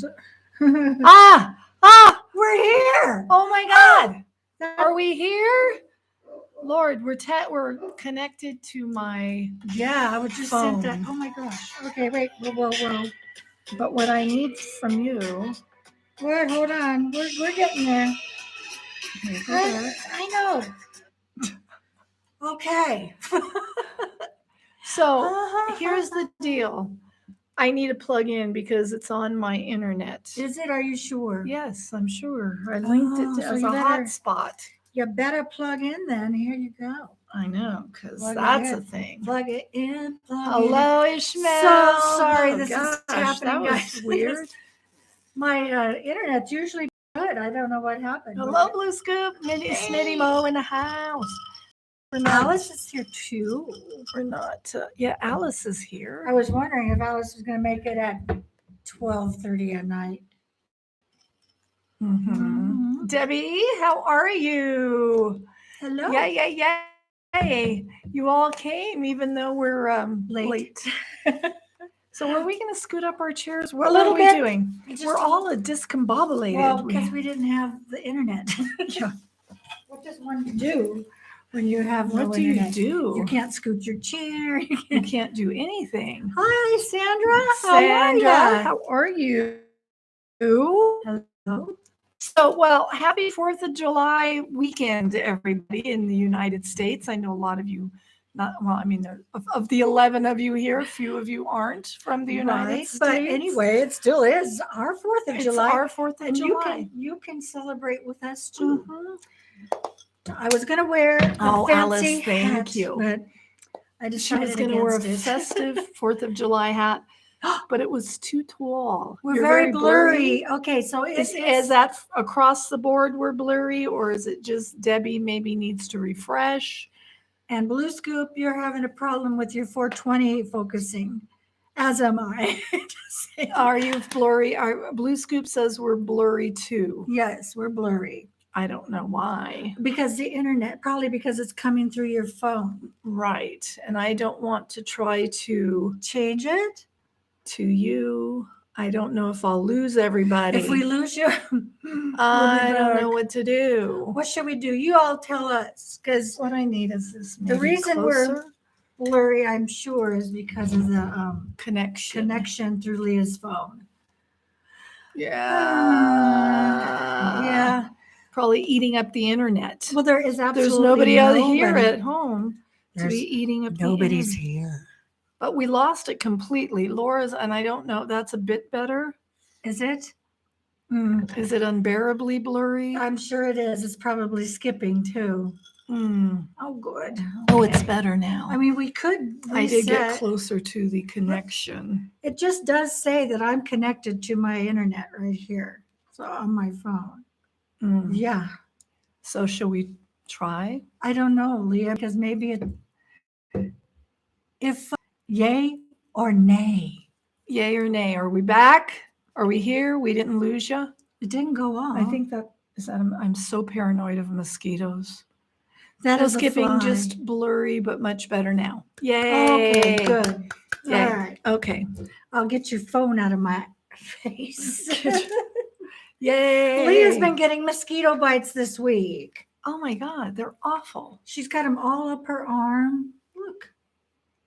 phones. We're here. Oh my God. Are we here? Lord, we're connected to my Yeah, I would just sent that. phone. Oh my gosh. Okay, wait. Whoa. But what I need from you, Wait, hold on. We're getting there. I know. Okay. so here's the deal. I need to plug in because it's on my internet. Is it? Are you sure? Yes, I'm sure. I linked it so as you a better- hotspot. You better plug in then. Here you go. I know, because Plug it that's in. a thing. Plug it in. Hello, Ishmael. So sorry Oh, this gosh, is happening, that was guys. weird. My internet's usually good. I don't know what happened. Hello, Blue Scoop. Smitty Mo in the house. Alice is here too. We're not. Yeah, Alice is here. I was wondering if Alice was going to make it at 12:30 at night. Mm-hmm. Debbie, how are you? Hello. Yay. You all came even though we're late. So are we going to scoot up our chairs? What are we doing? We're all discombobulated. Well, because we didn't have the internet. What does one do when you have no internet? What do you do? You can't scoot your chair. You can't do anything. Hi, Sandra. How are you? Hello. So, well, happy 4th of July weekend to everybody in the United States. I know a lot of you, of the 11 of you here, a few of you aren't from the United States. But anyway, it still is our 4th of July. Our 4th of July. You can celebrate with us too. I was going to wear a fancy Alice, hat, thank you. But I decided she was going to wear a against it. festive 4th of July hat, but it was too tall. We're very blurry. Okay, so is that across the board we're blurry, or is it just Debbie maybe needs to refresh? And Blue Scoop, you're having a problem with your 420 focusing, as am I. Are you blurry? Blue Scoop says we're blurry too. Yes, we're blurry. I don't know why. Because the internet, probably because it's coming through your phone. Right. And I don't want to try to change it to you. I don't know if I'll lose everybody. If we lose you, I don't know what to do. What should we do? You all tell us, because what I need is this. The reason we're blurry, I'm sure, is because of the connection through Leah's phone. Yeah. Probably eating up the internet. Well, there is absolutely there's nobody out here at home to be eating up. Nobody's here. But we lost it completely. Laura's, and I don't know. That's a bit better. Is it? Is it unbearably blurry? I'm sure it is. It's probably skipping too. Oh, good. Oh, it's better now. I mean, we could reset. I did get closer to the connection. It just does say that I'm connected to my internet right here. So on my phone. Yeah. So shall we try? I don't know, Leah, because maybe if yay or nay. Yay or nay. Are we back? Are we here? We didn't lose you? It didn't go off. I think that is that I'm so paranoid of mosquitoes. That is skipping just blurry, but much better now. Yay. Okay, good. Yay. All right. Okay. I'll get your phone out of my face. Yay. Leah's been getting mosquito bites this week. Oh my God, they're awful. She's got them all up her arm. Look.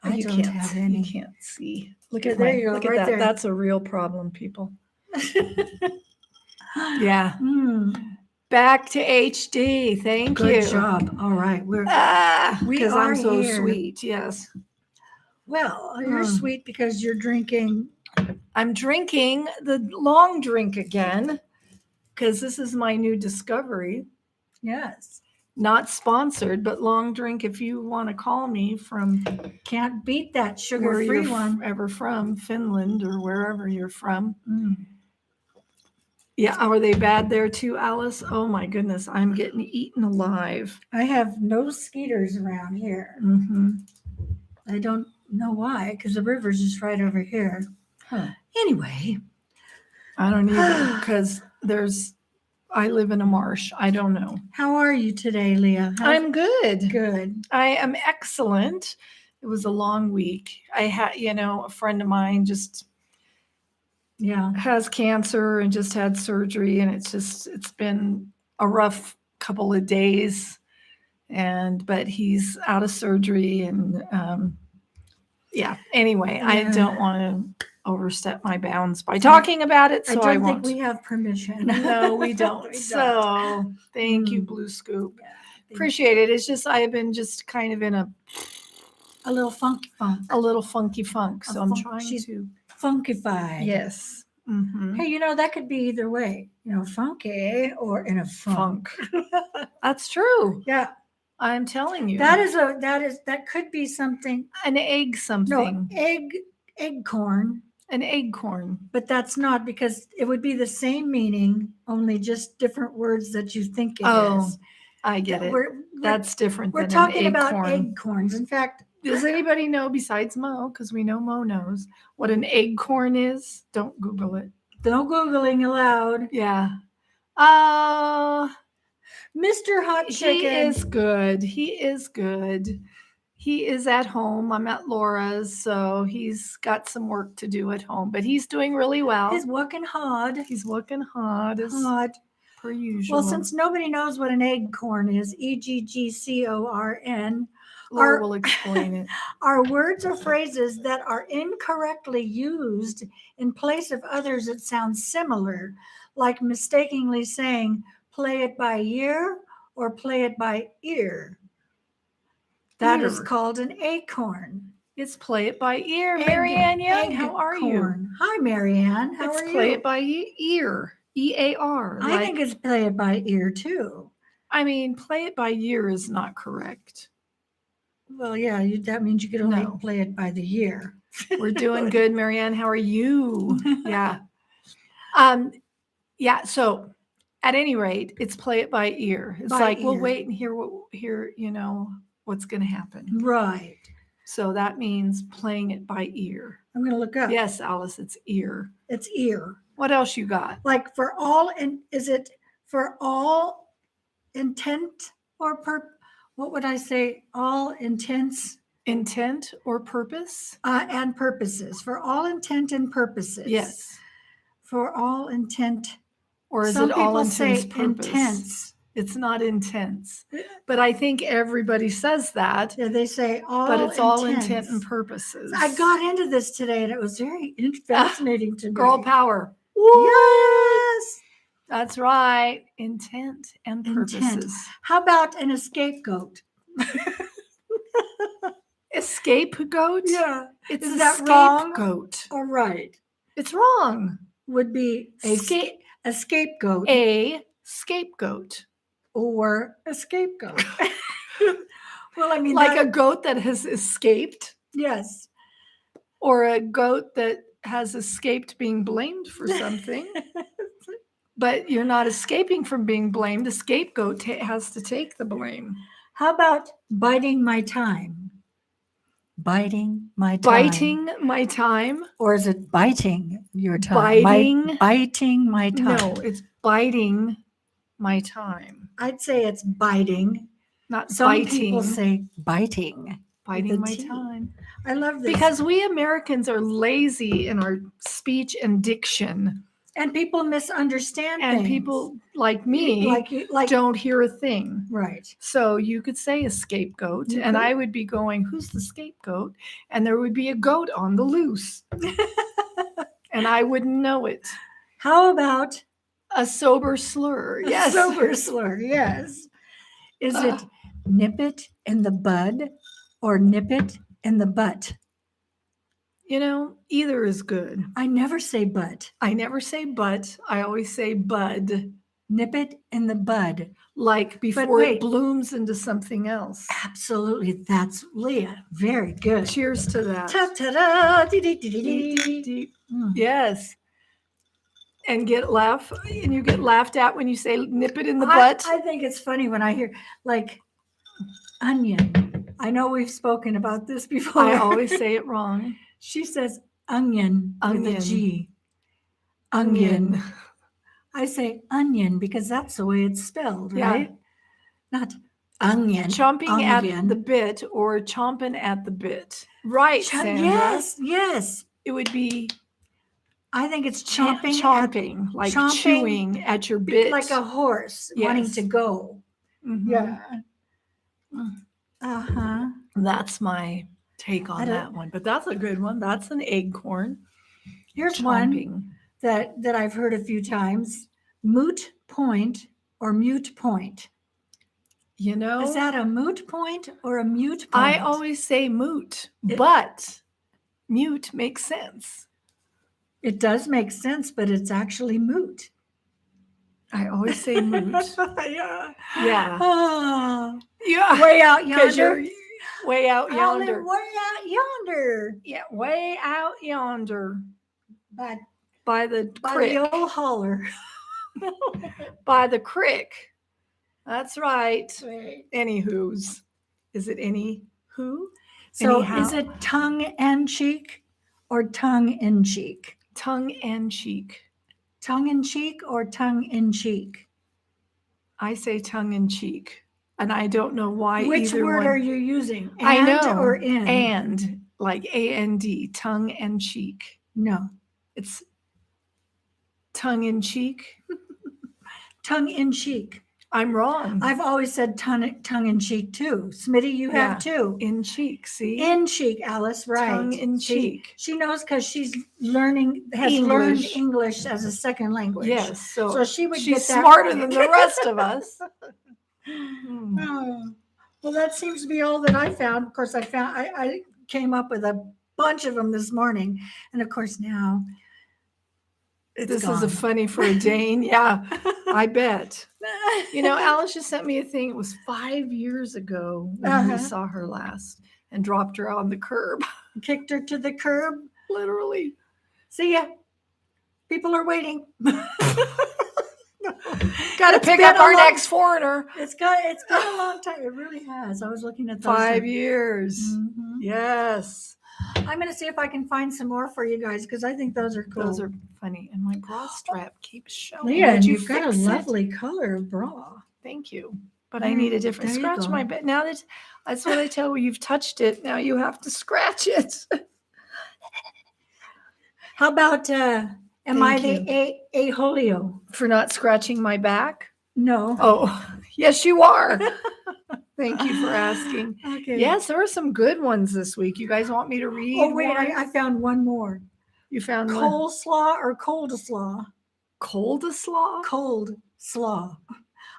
I don't have any. You can't see. Look at there you go. Look right at that. There. That's a real problem, people. Yeah. Back to HD. Thank you. Good job. All right. Because I'm so sweet. Yes. Well, you're sweet because you're drinking. I'm drinking the long drink again because this is my new discovery. Yes. Not sponsored, but long drink if you want to call me from. Can't beat that sugar-free one. Ever from Finland or wherever you're from. Yeah, are they bad there too, Alice? Oh my goodness, I'm getting eaten alive. I have no skeeters around here. I don't know why, because the river's just right over here. Anyway. I don't either, because I live in a marsh. I don't know. How are you today, Leah? I'm good. Good. I am excellent. It was a long week. I had, a friend of mine just Yeah. has cancer and just had surgery, and it's been a rough couple of days, but he's out of surgery, and yeah. Anyway, I don't want to overstep my bounds by talking about it, so I I don't think won't. we have permission. No, we don't. We So thank you, Blue Scoop. Appreciate it. It's just I have been just kind of in a little funky funk. a little funky funk, so I'm trying she's to. funkified. Yes. Mm-hmm. Hey, that could be either way. Funky or in a funk. That's true. Yeah. I'm telling you. That could be something. An egg something. No, egg corn. An acorn. But that's not, because it would be the same meaning, only just different words that you think it is. I get it. That's different We're than talking an about acorn. acorns. In fact, does anybody know besides Mo, because we know Mo knows, what an acorn is? Don't Google it. No Googling allowed. Yeah. Mr. Hot Chicken. He is good. He is good. He is at home. I'm at Laura's, so he's got some work to do at home, but he's doing really well. He's working hard. He's working hard as per usual. Well, since nobody knows what an acorn is, EGGCORN, Laura will explain it. Are words or phrases that are incorrectly used in place of others that sound similar, like mistakenly saying, play it by ear or play it by ear. That is called an acorn. It's play it by ear. Marianne Young, how are you? Hi, Marianne. How are you? Play it by ear. EAR. I think it's play it by ear too. I mean, play it by ear is not correct. Well, yeah, that means you could only play it by the year. We're doing good, Marianne. How are you? Yeah. Yeah. So at any rate, it's play it by ear. It's we'll wait and hear what's going to happen. Right. So that means playing it by ear. I'm going to look up. Yes, Alice, it's ear. It's ear. What else you got? Like for all, and is it for all intent or what would I say? All intents? Intent or purpose? And purposes. For all intent and purposes. Yes. For all intent. Or is Some it all people say purpose? Intense. It's not intense. But I think everybody says that. Yeah, they say all But it's all intent and purposes. I got into this today and it was very fascinating to me. Girl power. Yes. That's right. Intent and purposes. Intent. How about an scapegoat? Scapegoat? Yeah. It's Is a that wrong? scapegoat. All right. It's wrong. Would be a scapegoat. A scapegoat. Or a scapegoat. Well, I mean, like a goat that has escaped. Yes. Or a goat that has escaped being blamed for something. But you're not escaping from being blamed. A scapegoat has to take the blame. How about biting my time? Biting my time. Biting my time? Or is it biting your time? Biting my time. No, it's biting my time. I'd say it's biting. Not Some biting. people say biting. Biting my time. I love this. Because we Americans are lazy in our speech and diction. And people misunderstand and things. People like me like don't hear a thing. Right. So you could say a scapegoat, and I would be going, who's the scapegoat? And there would be a goat on the loose. And I wouldn't know it. How about a sober slur? Yes. A sober slur, yes. Is it nip it in the bud or nip it in the butt? Either is good. I never say but. I never say but. I always say bud. Nip it in the bud. Like before it blooms into something else. Absolutely. That's Leah. Very good. Cheers to that. Ta-ta-da. Yes. And you get laughed at when you say nip it in the butt. I think it's funny when I hear like onion. I know we've spoken about this before. I always say it wrong. She says onion with a G. Onion. I say onion because that's the way it's spelled, right? Not onion. Chomping at the bit or chomping at the bit. Right, Sandra. Yes. It would be I think it's chomping, chomping, like chomping, chewing at your bit. like a horse wanting to Yes. go. Mhm. Yeah. Mm. Uh-huh. That's my take on that one. But that's a good one. That's an acorn. Here's one Chomping. that I've heard a few times. Moot point or mute point. You know, Is that a moot point or a mute point? I always say moot, but mute makes sense. It does make sense, but it's actually moot. I always say moot. Yeah. Yeah. Oh, Yeah. way out Because yonder. you're way out I live yonder. way out yonder. Yeah, way out yonder By by the the creek. old holler. By the creek. That's right. Right. Anywho's. Is it any who? So Anyhow. is it tongue and cheek or tongue in cheek? Tongue and cheek. Tongue in cheek or tongue in cheek? I say tongue in cheek. And I don't know why Which either word one. are you using? I And know. or in? And, like A-N-D, tongue and cheek. No. It's tongue in cheek. Tongue in cheek. I'm wrong. I've always said tongue in cheek too. Smitty, you have too. In cheek, see? In cheek, Alice, right. Tongue in See, cheek. she knows because she's learned English as a second language. Yes. So she would she's get that smarter right. than the rest of us. Hmm. Oh, well, that seems to be all that I found. Of course, I came up with a bunch of them this morning. And of course, now it's This gone. is a funny for a Dane. Yeah, I bet. You know, Alice just sent me a thing. It was 5 years ago when we saw her last and dropped her on the curb. Kicked her to the curb. Literally. See ya. People are waiting. Got to pick up our next foreigner. It's been a long time. It really has. I was looking at those 5 years. Mhm. Yes. I'm going to see if I can find some more for you guys because I think those are cool. Those are funny. And my bra strap keeps showing. Yeah, Did and you you've got a fix it? lovely color bra. Thank you. But I need a different there you scratch go. my bed. Now that's what I tell you. You've touched it. Now you have to scratch it. How about am I Thank the a-holio? For not scratching my back? No. Oh, yes, you are. Thank you for asking. Okay. Yes, there were some good ones this week. You guys want me to read? Oh, wait, one? I found one more. You found one? Coleslaw or cold-slaw? Cold-slaw? Cold slaw.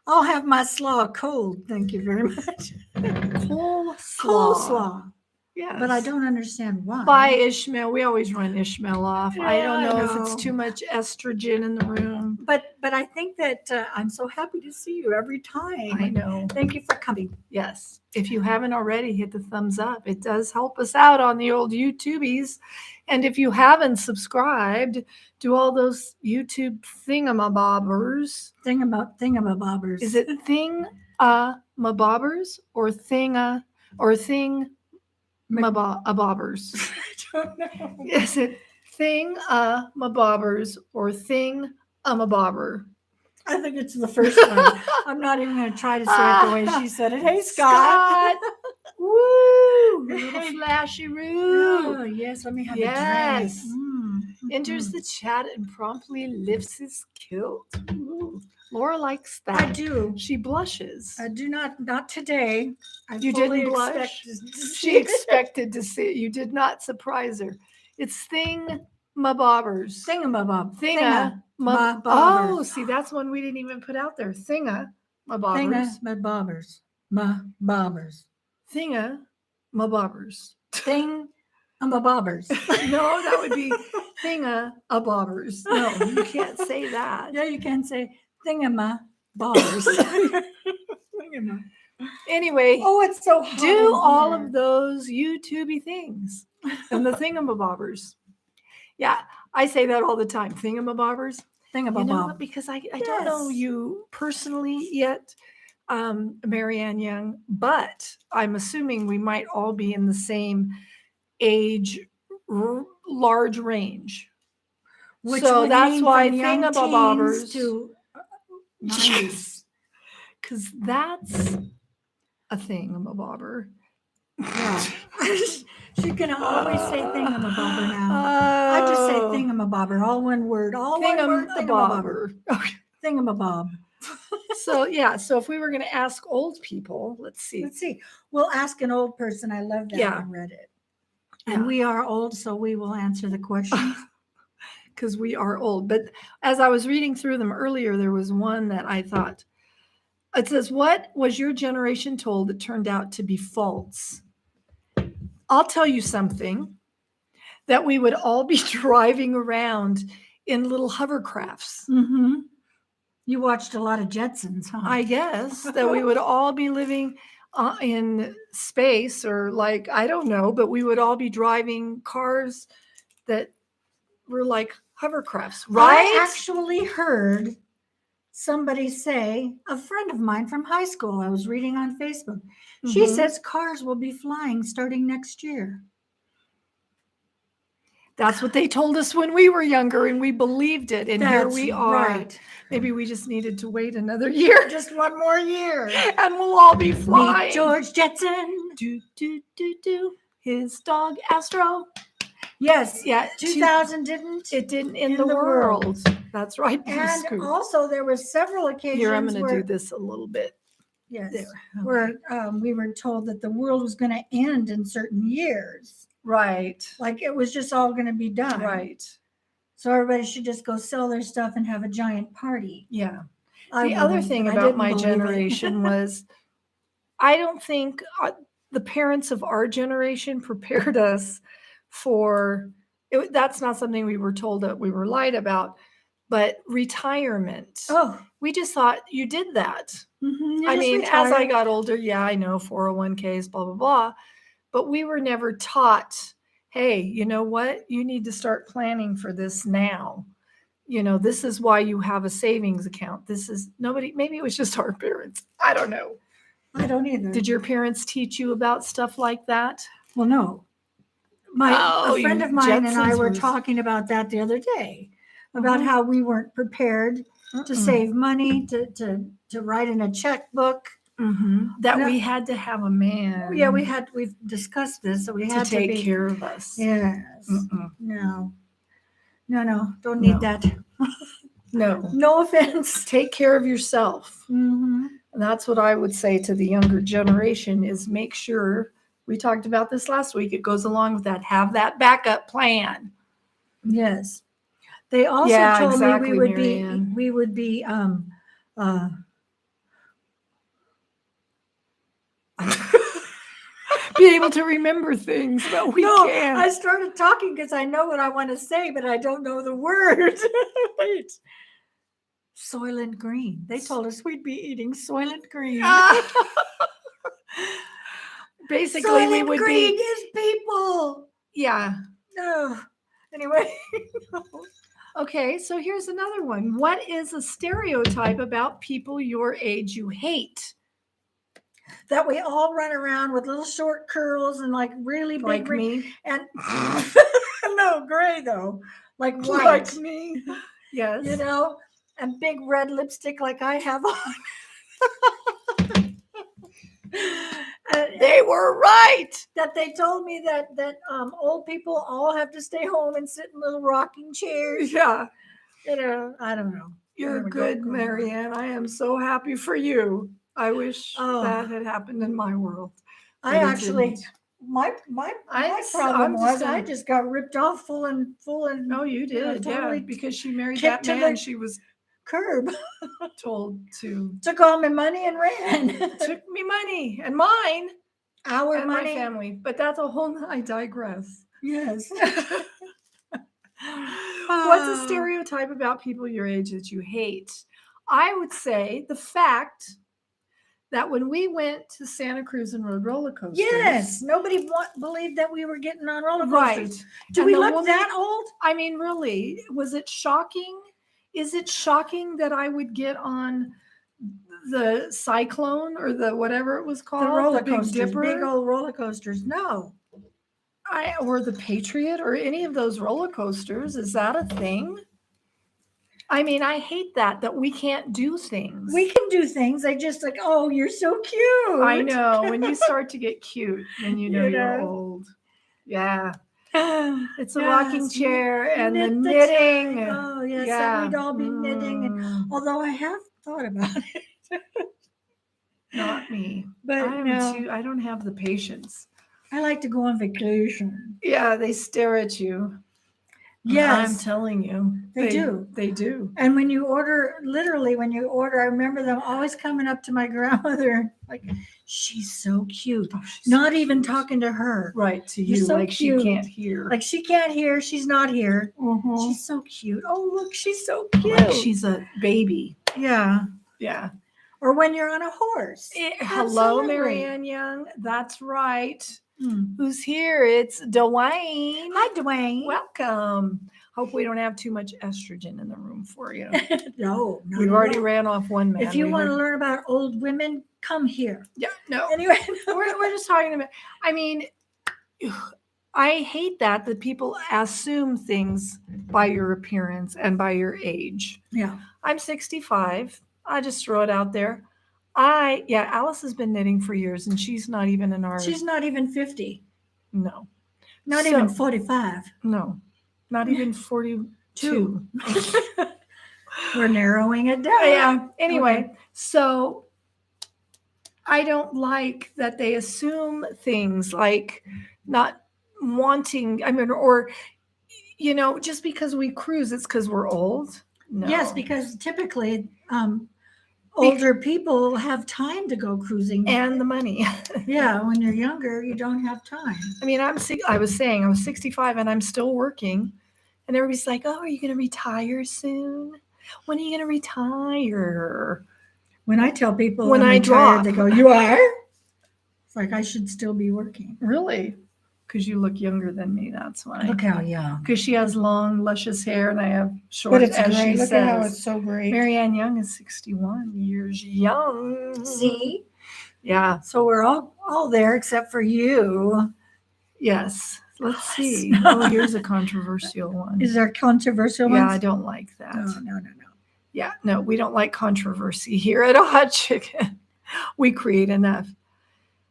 I'll have my slaw cold. Thank you very much. Coleslaw. Coleslaw. Yes. But I don't understand why. By Ishmael. We always run Ishmael off. I Yeah, don't I know if know. it's too much estrogen in the room. But I think that I'm so happy to see you every time. I know. Thank you for coming. Yes. If you haven't already, hit the thumbs up. It does help us out on the old YouTubies. And if you haven't subscribed, do all those YouTube thingamabobbers. Thingamabobbers. Is it thingamabobbers or thing mabobbers? I don't know. Is it thingamabobbers or thingamabobber? I think it's the first one. I'm not even going to try to say it the way she said it. Hey, Scott. Woo! Little flashy Roo. Oh, yes. Let me have Yes. a drink. Enters the chat and promptly lifts his kilt. Ooh. Laura likes that. I do. She blushes. I do not today. You fully didn't blush? expected to She see it. expected to see it. You did not surprise her. It's thingamabobbers. Thingamabob. Thinga. Bobbers. Oh, see, that's one we didn't even put out there. Thingamabobbers. Thingamabobbers. Bobbers. Thingamabobbers. Thingamabobbers. No, that would be thinga-a-bobbers. No, you can't say that. Yeah, you can say thingamabobbers. Thingama. Anyway, Oh, it's so hot. do in all here. of those YouTubey things and the thingamabobbers. Yeah, I say that all the time. Thingamabobbers. You know Thingamabob. what? Because I don't know Yes. you personally yet, Marianne Young, but I'm assuming we might all be in the same age, large range. Which So would that's mean why from young thingamabobbers. teens to 90s. Yes, because that's a thingamabobber. Yeah. She can always say thingamabobber now. I just say Oh, thingamabobber, all one word, thingamabobber, Okay. thingamabob. So yeah, so if we were going to ask old people, let's see. Let's see. We'll ask an old person. I love that Yeah. on Reddit. And Yeah. we are old, so we will answer the questions. Because we are old. But as I was reading through them earlier, there was one that I thought, it says, what was your generation told that turned out to be false? I'll tell you something, that we would all be driving around in little hovercrafts. Mm-hmm. You watched a lot of Jetsons, huh? I guess that we would all be living in space, or like, I don't know, but we would all be driving cars that were like hovercrafts, right? I actually heard somebody say, a friend of mine from high school, I was reading on Facebook, she Mhm. says cars will be flying starting next year. That's what they told us when we were younger, and we believed it. And here That's we are. right. Maybe we just needed to wait another year, Just one more year. and we'll all be flying. Meet George Jetson. Do, do, do, do. His dog Astro. Yes. Yeah, 2000 didn't. it didn't end In the the world. world. That's right. Blue And Scoop. also there were several occasions Here, I'm going to where, do this a little bit. yes, There. where we were told that the world was going to end in certain years. Right. Like it was just all going to be done. Right. So everybody should just go sell their stuff and have a giant party. Yeah. I The other wouldn't, thing but I about didn't my believe it. generation was, I don't think the parents of our generation prepared us for it. That's not something we were told that we were lied about, but retirement. Oh, We just thought you did that. mhm, I you just mean, as I retired. got older, yeah, I know 401ks, blah, blah, blah. But we were never taught, hey, you know what? You need to start planning for this now. You know, this is why you have a savings account. This is nobody, maybe it was just our parents. I don't know. I don't either. Did your parents teach you about stuff like that? Well, no. Oh, A friend you of mine and I were Jetsons talking about that the other day, about how we weren't prepared to Mm-mm. save money, to write in a checkbook. That No. we had to have a man. Yeah, we've discussed this, so we to had to take be. care of us. Yes. Mm-mm. No, don't need No. that. No. No offense. Take care of yourself. Mm-hmm. And that's what I would say to the younger generation is make sure, we talked about this last week, it goes along with that, have that backup plan. Yes. They also Yeah, told exactly, me Marianne. we would be Be able to remember things, but we no, can't. I started talking because I know what I want to say, but I don't know the word. Wait. Soylent Green. They told us we'd be eating Soylent Green. Basically, Soylent we would Green be. is people. Yeah. No. Anyway. Okay, so here's another one. What is a stereotype about people your age you hate? That we all run around with little short curls and like really big Like me? and no, gray though. Like white. Like me? Yes. You know, and big red lipstick like I have on. They were right. That they told me that old people all have to stay home and sit in little rocking chairs. Yeah. You know, I don't know. You're Anyway, good, go on. Marianne. I am so happy for you. I wish Oh. that had happened in my world. I but it actually, didn't. my I'm problem was just I gonna- just got ripped off full and. No, you you know, did, yeah. totally Because she married kicked that to man. the She was curb. told to Took all my money and ran. took me money and mine Our and money. my family. But that's a whole. I digress. Yes. What's a stereotype about people your age that you hate? I would say the fact that when we went to Santa Cruz and rode roller coasters. Yes. Nobody believed that we were getting on roller Right. coasters. Do And we the look woman- that old? I mean, really, was it shocking? Is it shocking that I would get on the Cyclone or the whatever it was called? The roller Big coasters, Dipper? big old roller coasters. No. Or the Patriot or any of those roller coasters. Is that a thing? I mean, I hate that we can't do things. We can do things. I just like, oh, you're so cute. I know. When you start to get cute, then you know You you're know. old. Yeah. It's a rocking Yes, chair and the knit knitting. tie. Oh, yes, Yeah. that we'd all be knitting. And Mm, although I have thought about it, not me. but no, I don't have the patience. I like to go on vacation. Yeah, they stare at you. I'm Yes, telling you. they do. They do. And when you order, literally, when you order, I remember them always coming up to my grandmother, like, she's so cute. Oh, she's Not so even cute. talking to her. Right, to You're you, so like cute. she can't hear. Like she can't hear, she's not here. Mhm. She's so cute. Oh, look, she's so cute. Like she's a baby. Yeah. Yeah. Or when you're on a horse. Hello, Absolutely. Marianne Young. That's right. Hmm. Who's here? It's Dwayne. Hi, Dwayne. Welcome. Hope we don't have too much estrogen in the room for you. No, no. We've no, already no. ran off one man. If you We want to heard- learn about old women, come here. Yeah, no. Anyway, We're just talking about, I mean, I hate that people assume things by your appearance and by your age. yeah. I'm 65. I just throw it out there. Alice has been knitting for years and she's not even in our, She's not even 50. no, Not So- even 45. no, not even 42. We're narrowing it down. Yeah. Anyway, Okay. so I don't like that they assume things like not wanting, I mean, or, just because we cruise, it's because we're old. No. Yes, because typically older people have time to go cruising. And the money. Yeah, when you're younger, you don't have time. I mean, I was saying I was 65 and I'm still working. And everybody's like, oh, are you going to retire soon? When are you going to retire? When I tell people When I'm I retired, drop. they go, "You are?" It's like I should still be working. Really? Because you look younger than me. That's why. Look how young. Because she has long, luscious hair and I have short, But it's as great. she Look says. at how it's so great. Marianne Young is 61 years young. See? Yeah. So we're all there except for you. Yes. Let's Oh, see. it's not- Oh, here's a controversial one. Is there controversial Yeah, ones? I don't like that. No. Yeah, no, we don't like controversy here at Hot Chicken. We create enough.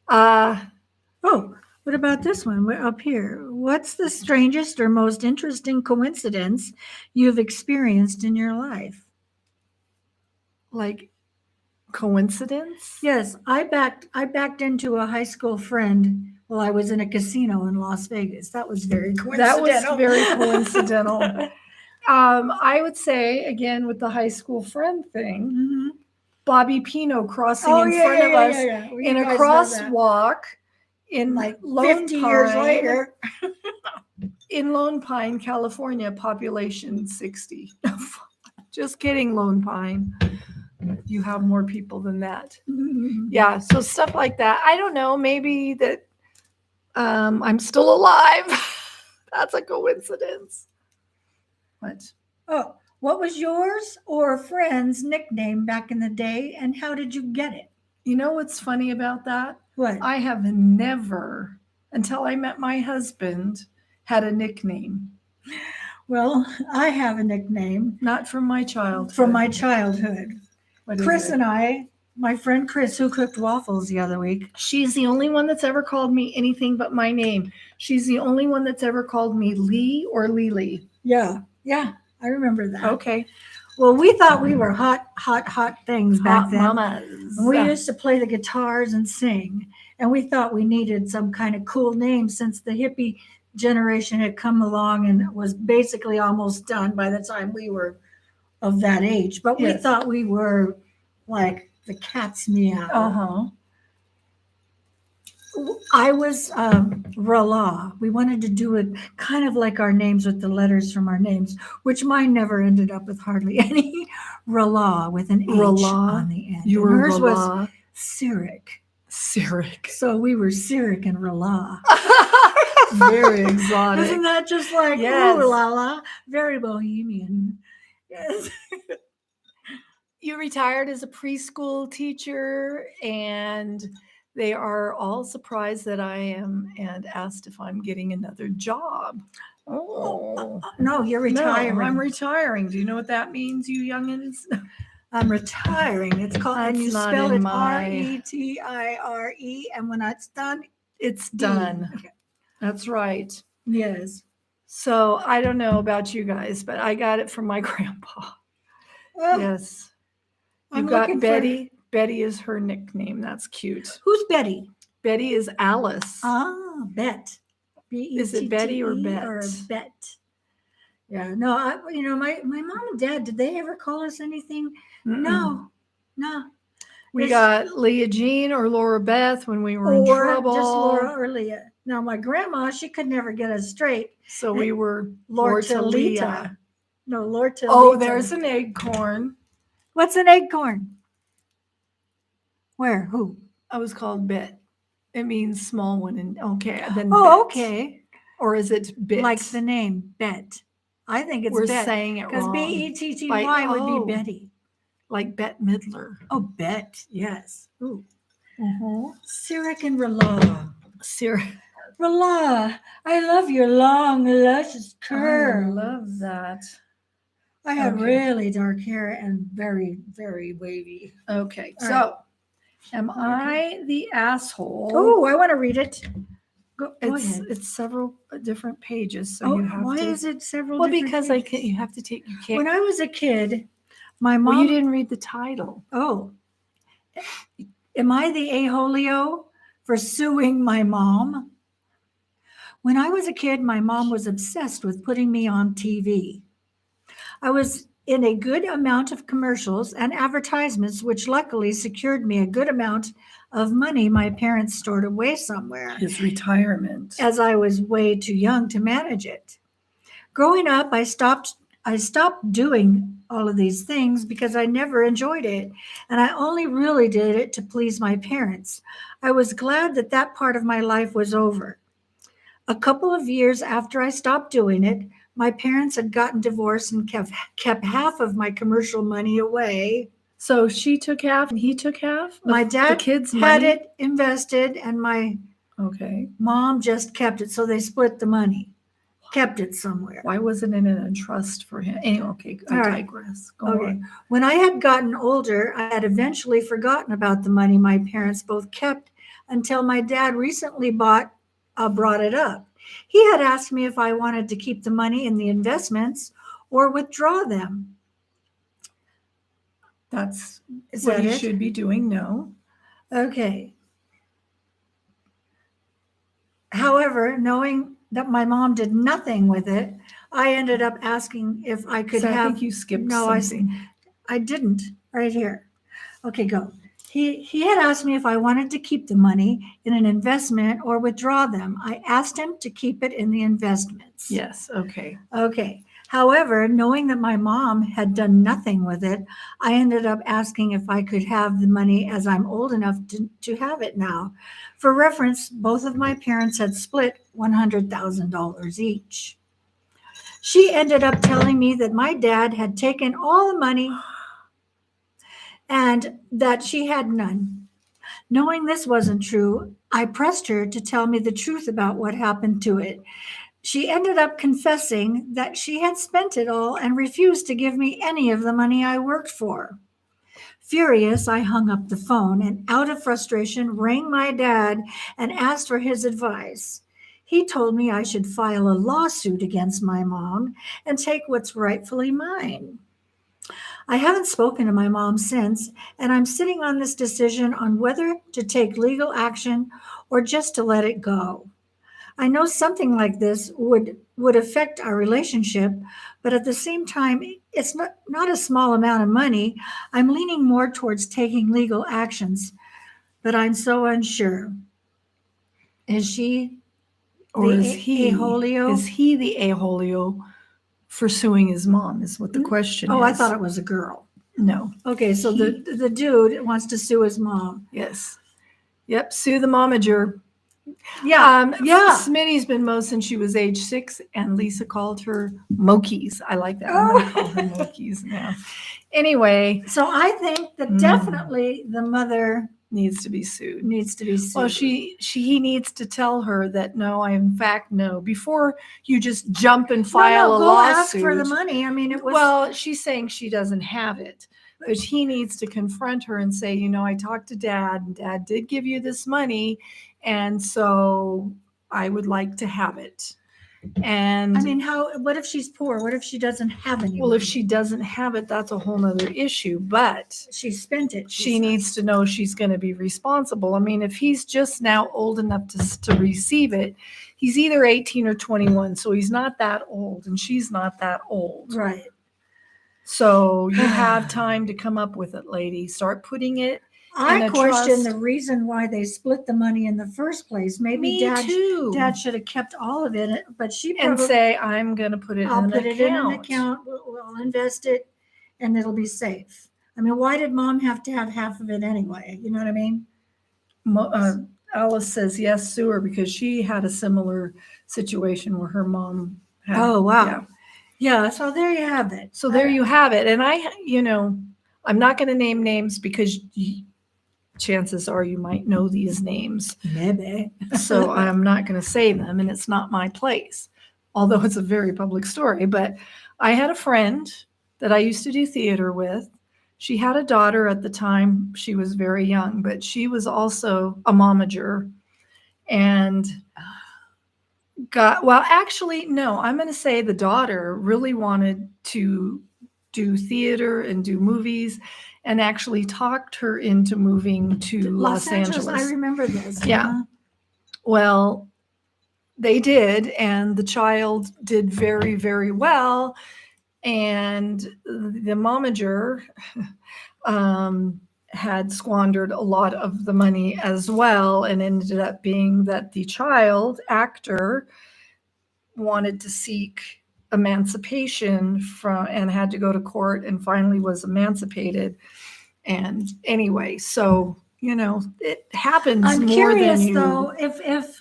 Oh, what about this one? We're up here. What's the strangest or most interesting coincidence you've experienced in your life? Like coincidence? Yes, I backed into a high school friend while I was in a casino in Las Vegas. That was very That coincidental. was very coincidental. I would say, again, with the high school friend thing, Mhm. Bobby Pino crossing Oh, in yeah, front yeah, of yeah, us yeah, yeah. Well, in you a guys know that. crosswalk in Like Lone 50 years Pine- later. in Lone Pine, California, population 60. Just kidding, Lone Pine. You have more people than that. Mhm. Yeah, so stuff like that. I don't know, maybe that I'm still alive. That's a coincidence. What? Oh, what was yours or a friend's nickname back in the day, and how did you get it? You know what's funny about that? What? I have never, until I met my husband, had a nickname. Well, I have a nickname Not from my childhood. from my childhood. What is Chris it? and I, my friend Chris, who cooked waffles the other week. She's the only one that's ever called me anything but my name. She's the only one that's ever called me Lee or Lily. Yeah, I remember that. Okay. Well, we thought we were hot things back Hot then. mamas. And we used to play the guitars and sing, and we thought we needed some kind of cool name since the hippie generation had come along and was basically almost done by the time we were of that age. But we Yes. thought we were like the cat's meow. Uh-huh. I was Rala. We wanted to do it kind of like our names with the letters from our names, which mine never ended up with hardly any. Rala with an H Rala? on the end. You And were hers was Rala. Cyric. Cyric. So we were Cyric and Rala. Very exotic. Isn't that just like, Yes. ooh la la, very bohemian. Yes. You retired as a preschool teacher, and they are all surprised that I am and asked if I'm getting another job. Oh, No, you're retiring. No, I'm retiring. Do you know what that means, you youngins? I'm retiring. It's called, and That's you not spell in it my- RETIRE, and when it's done, It's D. done. Okay. That's right. Yes. So I don't know about you guys, but I got it from my grandpa. Well, Yes. You I'm got looking for- Betty. Betty is her nickname. That's cute. Who's Betty? Betty is Alice. Ah, Bet. B-E-T-T-E Is it Betty or Bet? Or Bet. Yeah, no, my mom and dad, did they ever call us anything? Mm-mm. No. We It's- got Leah Jean or Laura Beth when we were in Or trouble. just Laura or Leah. Now, my grandma, she could never get us straight. So we were Lortalita. Lortalita. No, Lortalita. Oh, there's an acorn. What's an acorn? Where? Who? I was called Bet. It means small one. And okay, then Oh, Bet. okay. Or is it Bit? Like the name Bet. I think it's We're Bet. saying it Because wrong. Betty would be Betty. Like Bette Midler. Oh, Bet. Yes. Ooh. Mm-hmm. Sirik and Rala. Sarah. Rala, I love your long, luscious I curls. love that. I have Okay. really dark hair and very, very wavy. Okay, All so am I the asshole? Oh, I want to read it. Go it's ahead. it's several different pages, so you have why to. is it several? Well, different because pages? you have to take. You can't. When I was a kid, my Well, mom. you didn't read the title. Oh, am I the aholio for suing my mom? When I was a kid, my mom was obsessed with putting me on TV. I was in a good amount of commercials and advertisements, which luckily secured me a good amount of money my parents stored away somewhere, His retirement. as I was way too young to manage it. Growing up, I stopped doing all of these things because I never enjoyed it, and I only really did it to please my parents. I was glad that that part of my life was over. A couple of years after I stopped doing it, my parents had gotten divorced and kept half of my commercial money away. So she took half and he took half. My of dad the kids' had money? it invested, and my Okay. mom just kept it. So they split the money, kept it somewhere. Why wasn't it in a trust for him? Anyway, okay, I All right. digress. Go Okay. on. When I had gotten older, I had eventually forgotten about the money my parents both kept until my dad recently brought it up. He had asked me if I wanted to keep the money in the investments or withdraw them. That's Is what that you it? should be doing. No. Okay. However, knowing that my mom did nothing with it, I ended up asking if I could So I have. think you skipped No, something. I didn't. Right here. Okay, go. He had asked me if I wanted to keep the money in an investment or withdraw them. I asked him to keep it in the investments. Yes. Okay. Okay. However, knowing that my mom had done nothing with it, I ended up asking if I could have the money as I'm old enough to have it now. For reference, both of my parents had split $100,000 each. She ended up telling me that my dad had taken all the money and that she had none. Knowing this wasn't true, I pressed her to tell me the truth about what happened to it. She ended up confessing that she had spent it all and refused to give me any of the money I worked for. Furious, I hung up the phone and, out of frustration, rang my dad and asked for his advice. He told me I should file a lawsuit against my mom and take what's rightfully mine. I haven't spoken to my mom since, and I'm sitting on this decision on whether to take legal action or just to let it go. I know something like this would affect our relationship, but at the same time, it's not a small amount of money. I'm leaning more towards taking legal actions, but I'm so unsure. Is she Or the is he aholio? Is he the aholio for suing his mom? Is what the question is. Oh, I thought it was a girl. No. Okay, so the dude wants to sue his mom. Yes. Yep. Sue the momager. Yeah. Smitty's been Mo since she was age 6, and Lisa called her Mokies. I like that. I'm going to call her Mokies now. Anyway, So I think that definitely the mother needs to be sued. Well, he needs to tell her that no, I in fact no, before you just jump and file a go lawsuit. ask for the money. I mean, it was Well, she's saying she doesn't have it, but he needs to confront her and say, I talked to Dad, and Dad did give you this money, and so I would like to have it. And I mean, what if she's poor? What if she doesn't have any well, if money? she doesn't have it, that's a whole nother issue. But She spent it. she needs to know she's going to be responsible. I mean, if he's just now old enough to receive it, he's either 18 or 21. So he's not that old and she's not that old. Right. So you have time to come up with it, lady. Start putting it in I a question trust. the reason why they split the money in the first place. Maybe Me dad too. should have kept all of it, but she And probably say, I'm going to put it I'll in put an it in an account. account. We'll invest it, and it'll be safe. I mean, why did mom have to have half of it anyway? You know what I mean? Alice says yes, Sewer, because she had a similar situation where her mom had. Oh, wow. Yeah. Yeah, so there you have it. So there you have it. And I'm not going to name names because chances are you might know these names. Maybe. So I'm not going to say them, and it's not my place, although it's a very public story. But I had a friend that I used to do theater with. She had a daughter at the time. She was very young, but she was also a momager. And I'm going to say the daughter really wanted to do theater and do movies, and actually talked her into moving to Los Angeles. I remember this. Yeah. Well, they did, and the child did very, very well. And the momager had squandered a lot of the money as well, and ended up being that the child actor wanted to seek emancipation and had to go to court and finally was emancipated. And anyway, so it happens. I'm more curious than you. though, if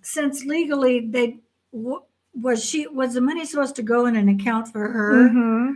since legally was the money supposed to go in an account for her? Mm-hmm.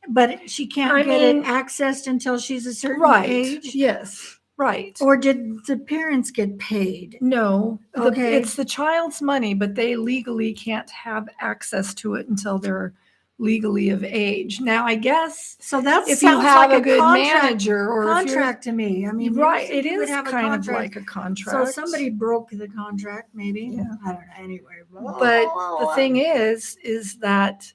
But she can't get it accessed until she's a certain age? Yes. Right. Or did the parents get paid? No. Okay. It's the child's money, but they legally can't have access to it until they're legally of age. Now, I guess so that if sounds you have like a good manager or contract to me. I mean, right, it you would is have kind of like a contract. So somebody broke the contract, maybe. Yeah. I don't know. Anyway, but the thing is that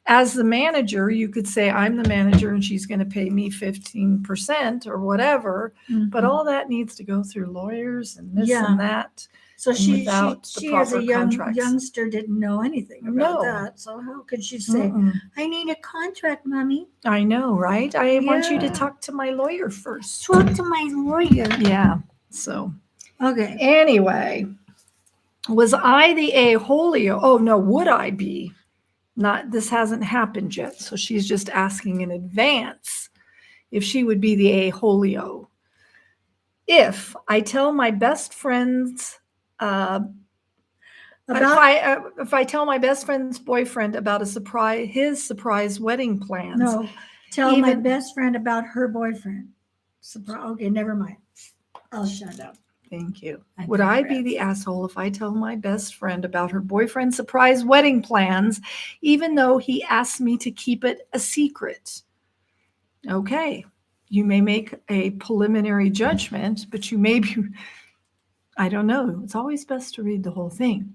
as the manager, you could say, I'm the manager and she's going to pay me 15% or whatever. Mhm. But all that needs to go through lawyers and this and that. So and she as a youngster didn't know anything about that. So how could she say, I need a contract, mommy? I know, right? I want you to talk to my lawyer first. Talk to my lawyer. Yeah. So okay. Anyway, was I the a-holio? Oh no, would I be? Not, this hasn't happened yet. So she's just asking in advance if she would be the a-holio. If I tell my best friends, if I tell my best friend's boyfriend about his surprise wedding plans. No, tell my best friend about her boyfriend. Okay, never mind. I'll shut up. Thank you. Would I be the asshole if I tell my best friend about her boyfriend's surprise wedding plans, even though he asked me to keep it a secret? Okay. You may make a preliminary judgment, but you may be, I don't know. It's always best to read the whole thing.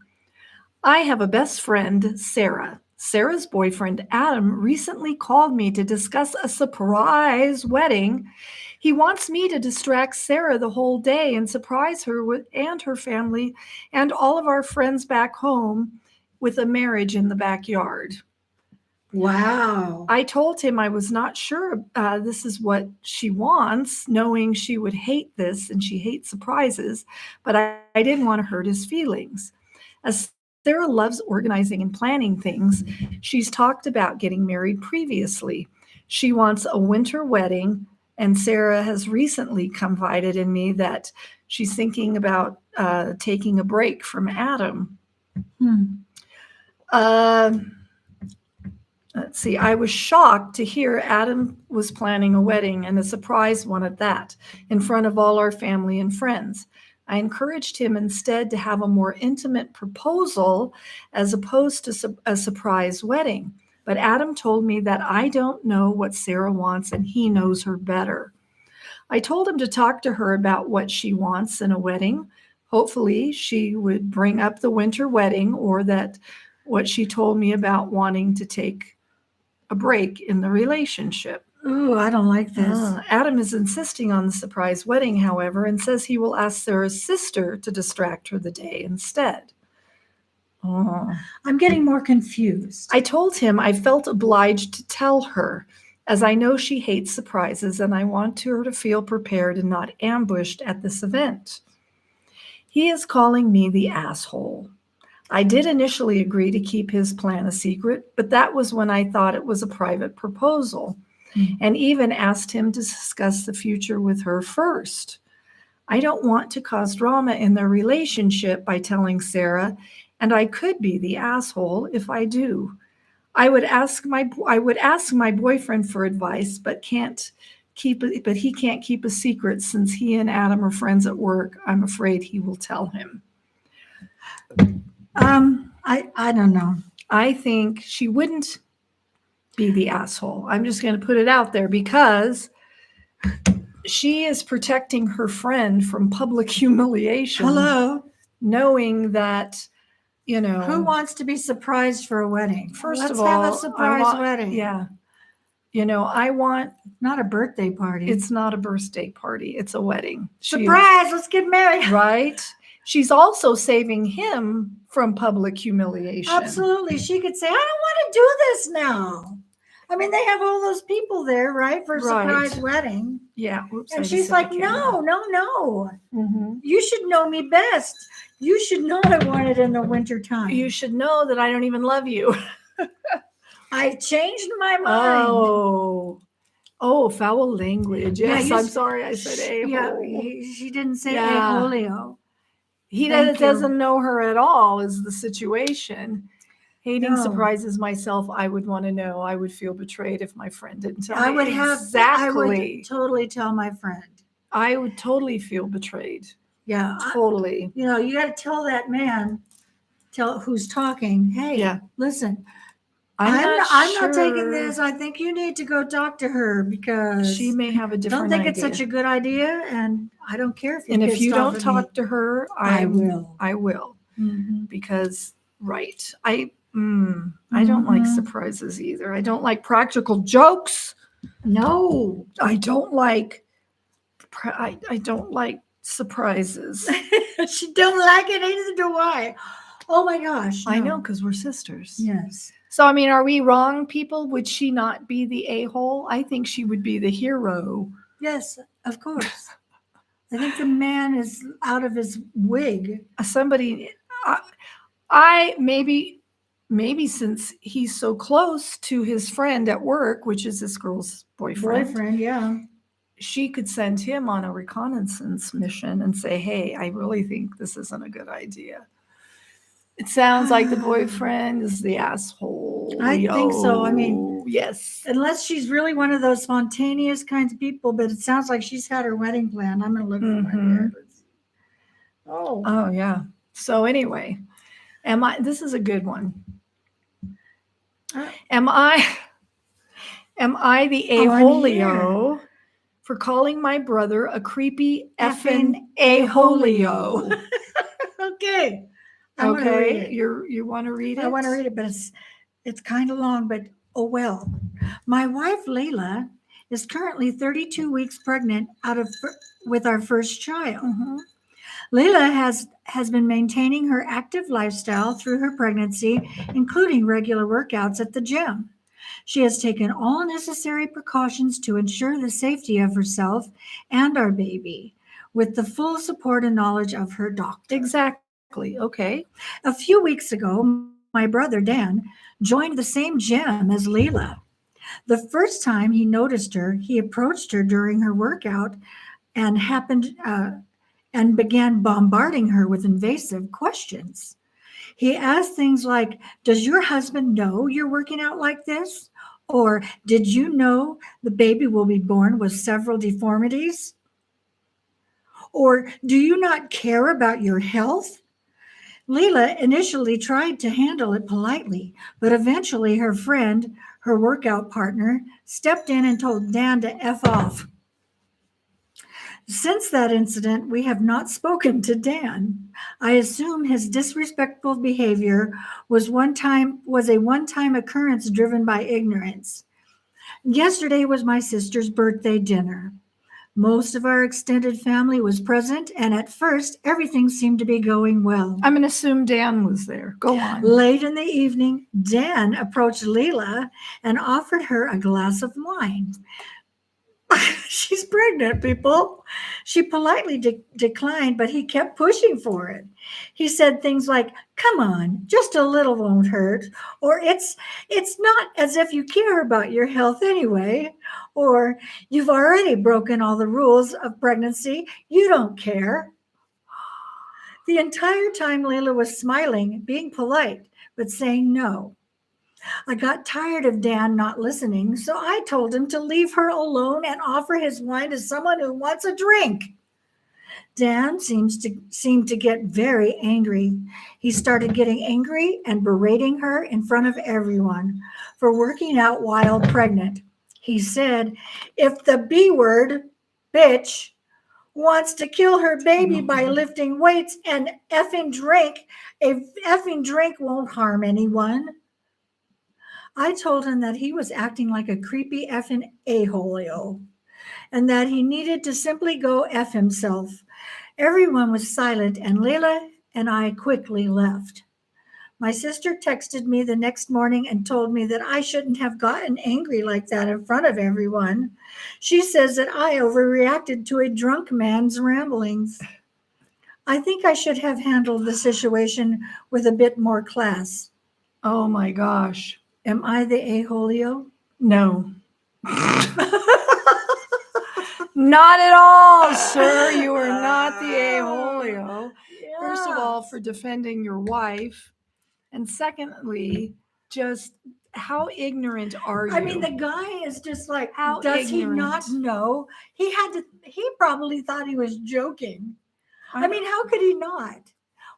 I have a best friend, Sarah. Sarah's boyfriend, Adam, recently called me to discuss a surprise wedding. He wants me to distract Sarah the whole day and surprise her and her family and all of our friends back home with a marriage in the backyard. Wow. I told him I was not sure this is what she wants, knowing she would hate this and she hates surprises, but I didn't want to hurt his feelings. As Sarah loves organizing and planning things, she's talked about getting married previously. She wants a winter wedding, and Sarah has recently confided in me that she's thinking about taking a break from Adam. Let's see. I was shocked to hear Adam was planning a wedding, and a surprise one at that, in front of all our family and friends. I encouraged him instead to have a more intimate proposal as opposed to a surprise wedding. But Adam told me that I don't know what Sarah wants and he knows her better. I told him to talk to her about what she wants in a wedding, Hopefully, she would bring up the winter wedding or that what she told me about wanting to take a break in the relationship. Ooh, I don't like this. Adam is insisting on the surprise wedding, however, and says he will ask Sarah's sister to distract her the day instead. I'm getting more confused. I told him I felt obliged to tell her, as I know she hates surprises and I want her to feel prepared and not ambushed at this event. He is calling me the asshole. I did initially agree to keep his plan a secret, but that was when I thought it was a private proposal, and even asked him to discuss the future with her first. I don't want to cause drama in their relationship by telling Sarah, and I could be the asshole if I do. I would ask my boyfriend for advice, but he can't keep a secret since he and Adam are friends at work. I'm afraid he will tell him. I don't know. I think she wouldn't be the asshole. I'm just going to put it out there because she is protecting her friend from public humiliation. Hello. Knowing that, who wants to be surprised for a wedding? First Let's of all, have a surprise wedding. Yeah. I want. Not a birthday party. It's not a birthday party. It's a wedding. Surprise. Let's get married. Right. She's also saving him from public humiliation. Absolutely. She could say, I don't want to do this now. I mean, they have all those people there, right, for a surprise wedding. Yeah. Oops, and she's like, no. Mm-hmm. You should know me best. You should know I want it in the wintertime. You should know that I don't even love you. I changed my mind. Oh, foul language. Yes, Yeah, I'm sorry I said a-hole. Yeah, she didn't say a-holio. He doesn't know her at all is the situation. Hating surprises myself, I would want to know. I would feel betrayed if my friend didn't tell me. I would totally tell my friend. I would totally feel betrayed. Yeah. Totally. You got to tell that man, who's talking, hey, listen, I'm not taking this. I think you need to go talk to her because she may have a different idea. Don't think idea. it's such a good idea, and I don't care if you don't talk to her, I will. Mm-hmm. Because I don't like surprises either. I don't like practical jokes. No, I don't like. I don't like surprises. She don't like it. Neither do I. Oh my gosh! No. I know, because we're sisters. Yes. So, I mean, are we wrong, people? Would she not be the a-hole? I think she would be the hero. Yes, of course. I think the man is out of his wig. Somebody, maybe since he's so close to his friend at work, which is this girl's boyfriend, yeah. She could send him on a reconnaissance mission and say, hey, I really think this isn't a good idea. It sounds like the boyfriend is the asshole. I think so. I mean, yes. Unless she's really one of those spontaneous kinds of people, but it sounds like she's had her wedding plan. I'm going to look for my Oh, yeah. So anyway, this is a good one. Am I the a-holio for calling my brother a creepy effing a-holio? Okay. Okay, you want to read it? I want to read it, but it's kind of long, but oh well. My wife, Layla, is currently 32 weeks pregnant with our first child. Mm-hmm. Layla has been maintaining her active lifestyle through her pregnancy, including regular workouts at the gym. She has taken all necessary precautions to ensure the safety of herself and our baby, with the full support and knowledge of her doctor. Exactly. Okay. A few weeks ago, my brother Dan joined the same gym as Layla. The first time he noticed her, he approached her during her workout and began bombarding her with invasive questions. He asked things like, does your husband know you're working out like this? Or did you know the baby will be born with several deformities? Or do you not care about your health? Layla initially tried to handle it politely, but eventually her friend, her workout partner, stepped in and told Dan to F off. Since that incident, we have not spoken to Dan. I assume his disrespectful behavior was a one-time occurrence driven by ignorance. Yesterday was my sister's birthday dinner. Most of our extended family was present, and at first, everything seemed to be going well. I'm going to assume Dan was there. Go on. Late in the evening, Dan approached Leela and offered her a glass of wine. She's pregnant, people. She politely declined, but he kept pushing for it. He said things like, "Come on, just a little won't hurt," or it's not as if you care about your health anyway, or "You've already broken all the rules of pregnancy. You don't care." The entire time Layla was smiling, being polite, but saying no. I got tired of Dan not listening, so I told him to leave her alone and offer his wine to someone who wants a drink. Dan seemed to get very angry. He started getting angry and berating her in front of everyone for working out while pregnant. He said, "If the B word, bitch, wants to kill her baby by lifting weights and effing drink, a effing drink won't harm anyone." I told him that he was acting like a creepy effing a-holio and that he needed to simply go F himself. Everyone was silent, and Layla and I quickly left. My sister texted me the next morning and told me that I shouldn't have gotten angry like that in front of everyone. She says that I overreacted to a drunk man's ramblings. I think I should have handled the situation with a bit more class. Oh my gosh. Am I the a-holio? No. Not at all, sir. You are not the a-holio. First of all, for defending your wife. And secondly, just how ignorant are you? I mean, the guy is just like, How does ignorant. he not know? He probably thought he was joking. I mean, how could he not?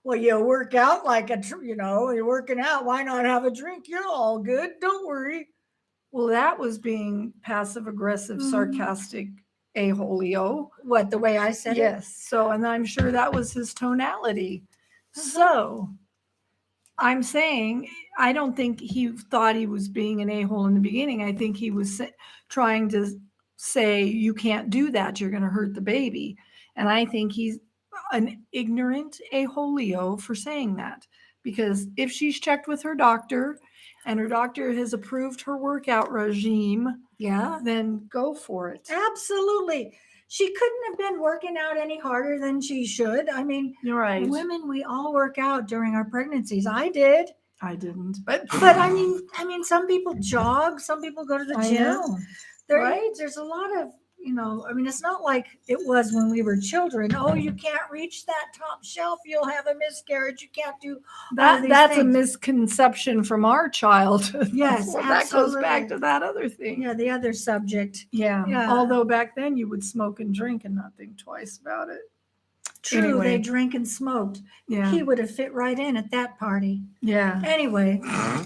Well, you work out like you're working out. Why not have a drink? You're all good. Don't worry. Well, that was being passive aggressive, sarcastic a-holio. What, the way I said it? Yes. So, and I'm sure that was his tonality. So I'm saying, I don't think he thought he was being an a-hole in the beginning. I think he was trying to say, you can't do that. You're going to hurt the baby. And I think he's an ignorant a-holio for saying that. Because if she's checked with her doctor and her doctor has approved her workout regime, Yeah, then go for it. absolutely. She couldn't have been working out any harder than she should. I mean, You're right. women, we all work out during our pregnancies. I did. I didn't. But I mean, some people jog, some people go to the I gym. know. There's a lot of, I mean, it's not like it was when we were children. Oh, you can't reach that top shelf, you'll have a miscarriage. You can't do That's things. a misconception from our childhood. Yes, Well, that goes back absolutely. to that other thing. Yeah, the other subject. Yeah. Yeah. Although back then you would smoke and drink and not think twice about it. True, Anyway. they drank and smoked. Yeah. He would have fit right in at that party. Yeah. Anyway,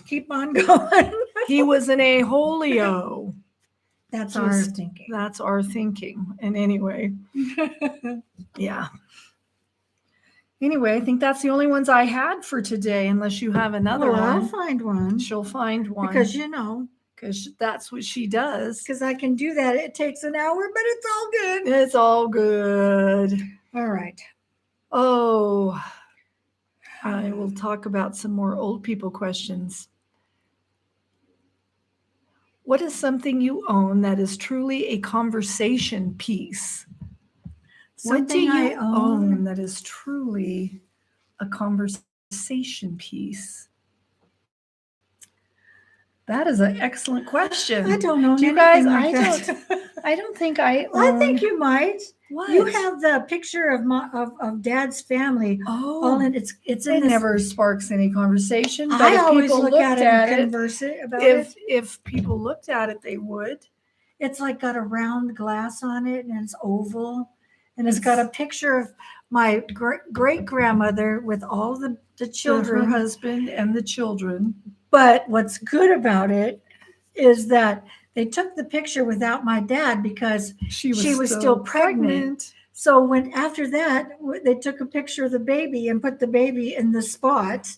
keep on going. He was an a-holio. That's our Just- thinking. That's our thinking. And anyway, yeah. Anyway, I think that's the only ones I had for today, unless you have another Well, I'll one. find one. She'll find one. Because Because that's what she does. because I can do that. It takes an hour, but it's all good. It's all good. All right. Oh, I will talk about some more old people questions. What is something you own that is truly a conversation piece? What do Something I you own? own that is truly a conversation piece? That is an excellent question. I don't know. Do you guys? I don't think I own. I think you might. What? You have the picture of Dad's family. All Oh, in it's it in this. never sparks any conversation. But I if always people look looked at it and converse about it. if people looked at it, they would. It's like got a round glass on it and it's oval, and it's got a picture of my great grandmother with all the Her children. husband and the children. But what's good about it is that they took the picture without my dad because She was still pregnant. So when after that, they took a picture of the baby and put the baby in the spot,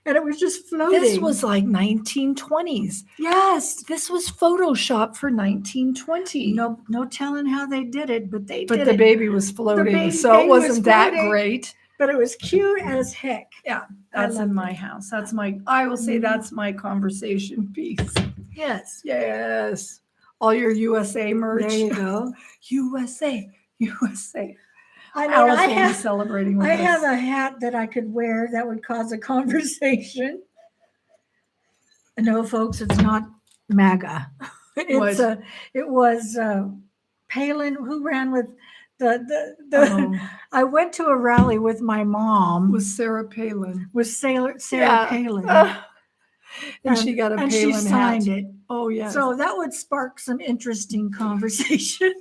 and it was just floating. This was like 1920s. Yes. This was Photoshop for 1920. No telling how they did it, but they did the it. baby was floating, so baby it was wasn't that floating. great. But it was cute as heck. Yeah, I that's in loved my it. house. That's I will say that's my conversation piece. Yes. Yes. All your USA merch. There you go. USA. USA. I mean, Alice I will be have, celebrating with I us. have a hat that I could wear that would cause a conversation. No, folks, it's not MAGA. It's What? it was Palin who ran with the. Oh, I went to a rally with my mom. with Sarah Palin. With Sarah Yeah. Palin. And she got a and Palin she signed hat. it. Oh, yes. So that would spark some interesting conversation.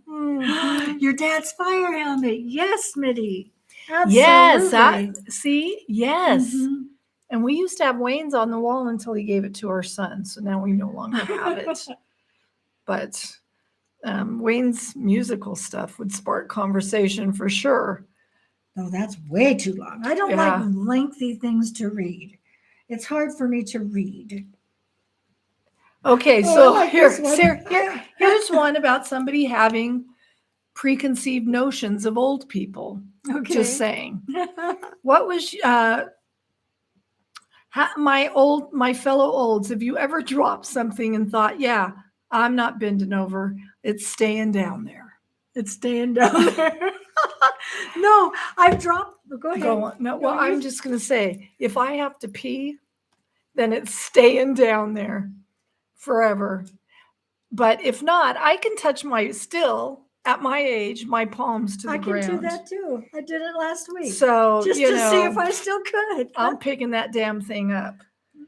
Mhm. Your dad's fire helmet. Yes, Smitty. Yes. Absolutely. See? Yes. Mhm. And we used to have Wayne's on the wall until he gave it to our son. So now we no longer have it. But Wayne's musical stuff would spark conversation for sure. No, that's way too long. I don't Yeah. like lengthy things to read. It's hard for me to read. Okay, Oh, so I like here, this one. Sarah, here's one about somebody having preconceived notions of old people. Okay. Just saying. What was my fellow olds? Have you ever dropped something and thought, yeah, I'm not bending over, it's staying down there? It's staying down there. No, I've dropped. Go ahead. Go on. No, well, No, I'm just going to say, if I have to pee, then it's staying down there forever. But if not, I can touch at my age, my palms to the I can ground. do that too. I did it last week. So, just to see if I still could. I'm picking that damn thing up.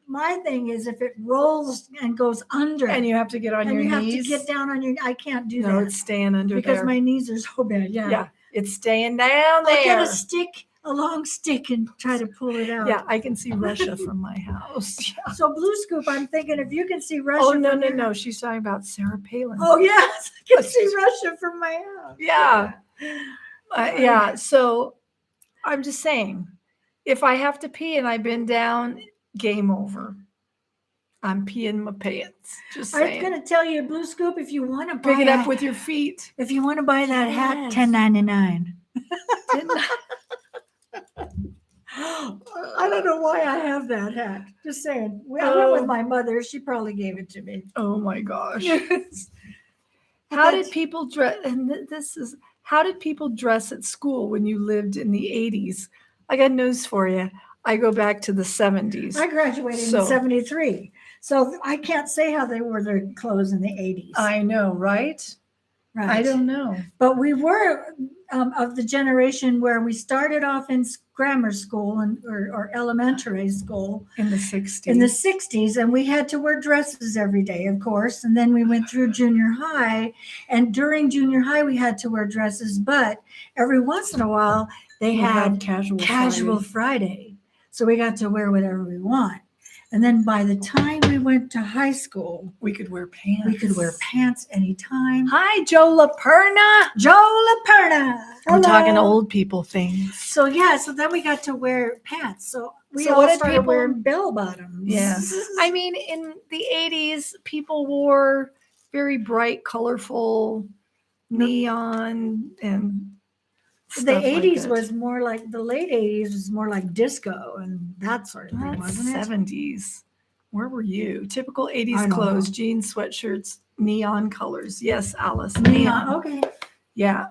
My thing is if it rolls and goes under. And you have to get on and your you knees. have to get down on your. I can't do that. No, it's staying under because there. my knees are so bad. Yeah. Yeah, it's staying down there. I'll get a stick, a long stick, and try to pull it out. Yeah, I can see Russia from my house. Yeah. So Blue Scoop, I'm thinking if you can see Russia. Oh, no, from no, your- no. She's talking about Sarah Palin. Oh yes, I can see Russia from my house. Yeah. Yeah. So I'm just saying, if I have to pee and I bend down, game over. I'm peeing my pants. Just I was saying. going to tell you, Blue Scoop, if you want to Pick it up with your feet. If you want to buy that hat, Yes. $10.99. I don't know why I have that hat. Just saying. I went with my mother. She probably gave it to me. Oh my gosh. Yes. How did people dress? And how did people dress at school when you lived in the 80s? I got news for you. I go back to the 70s. I graduated in 73. So I can't say how they wore their clothes in the 80s. I know, right? Right. I don't know. But we were of the generation where we started off in grammar school or elementary school. In the 60s. In the 60s. And we had to wear dresses every day, of course. And then we went through junior high. And during junior high, we had to wear dresses. But every once in a while, they had casual Friday. So we got to wear whatever we want. And then by the time we went to high school, we could wear pants. We could wear pants anytime. Hi, Joe LaPerna. Joe LaPerna. We're talking old people things. So yeah, so then we got to wear pants. So we all started wearing bell bottoms. Yeah. I mean, in the 80s, people wore very bright, colorful, neon and the 80s was more like the late 80s was more like disco and that sort of thing, wasn't it? 70s. Where were you? Typical 80s clothes, jeans, sweatshirts, neon colors. Yes, Alice. Neon. Okay. Yeah.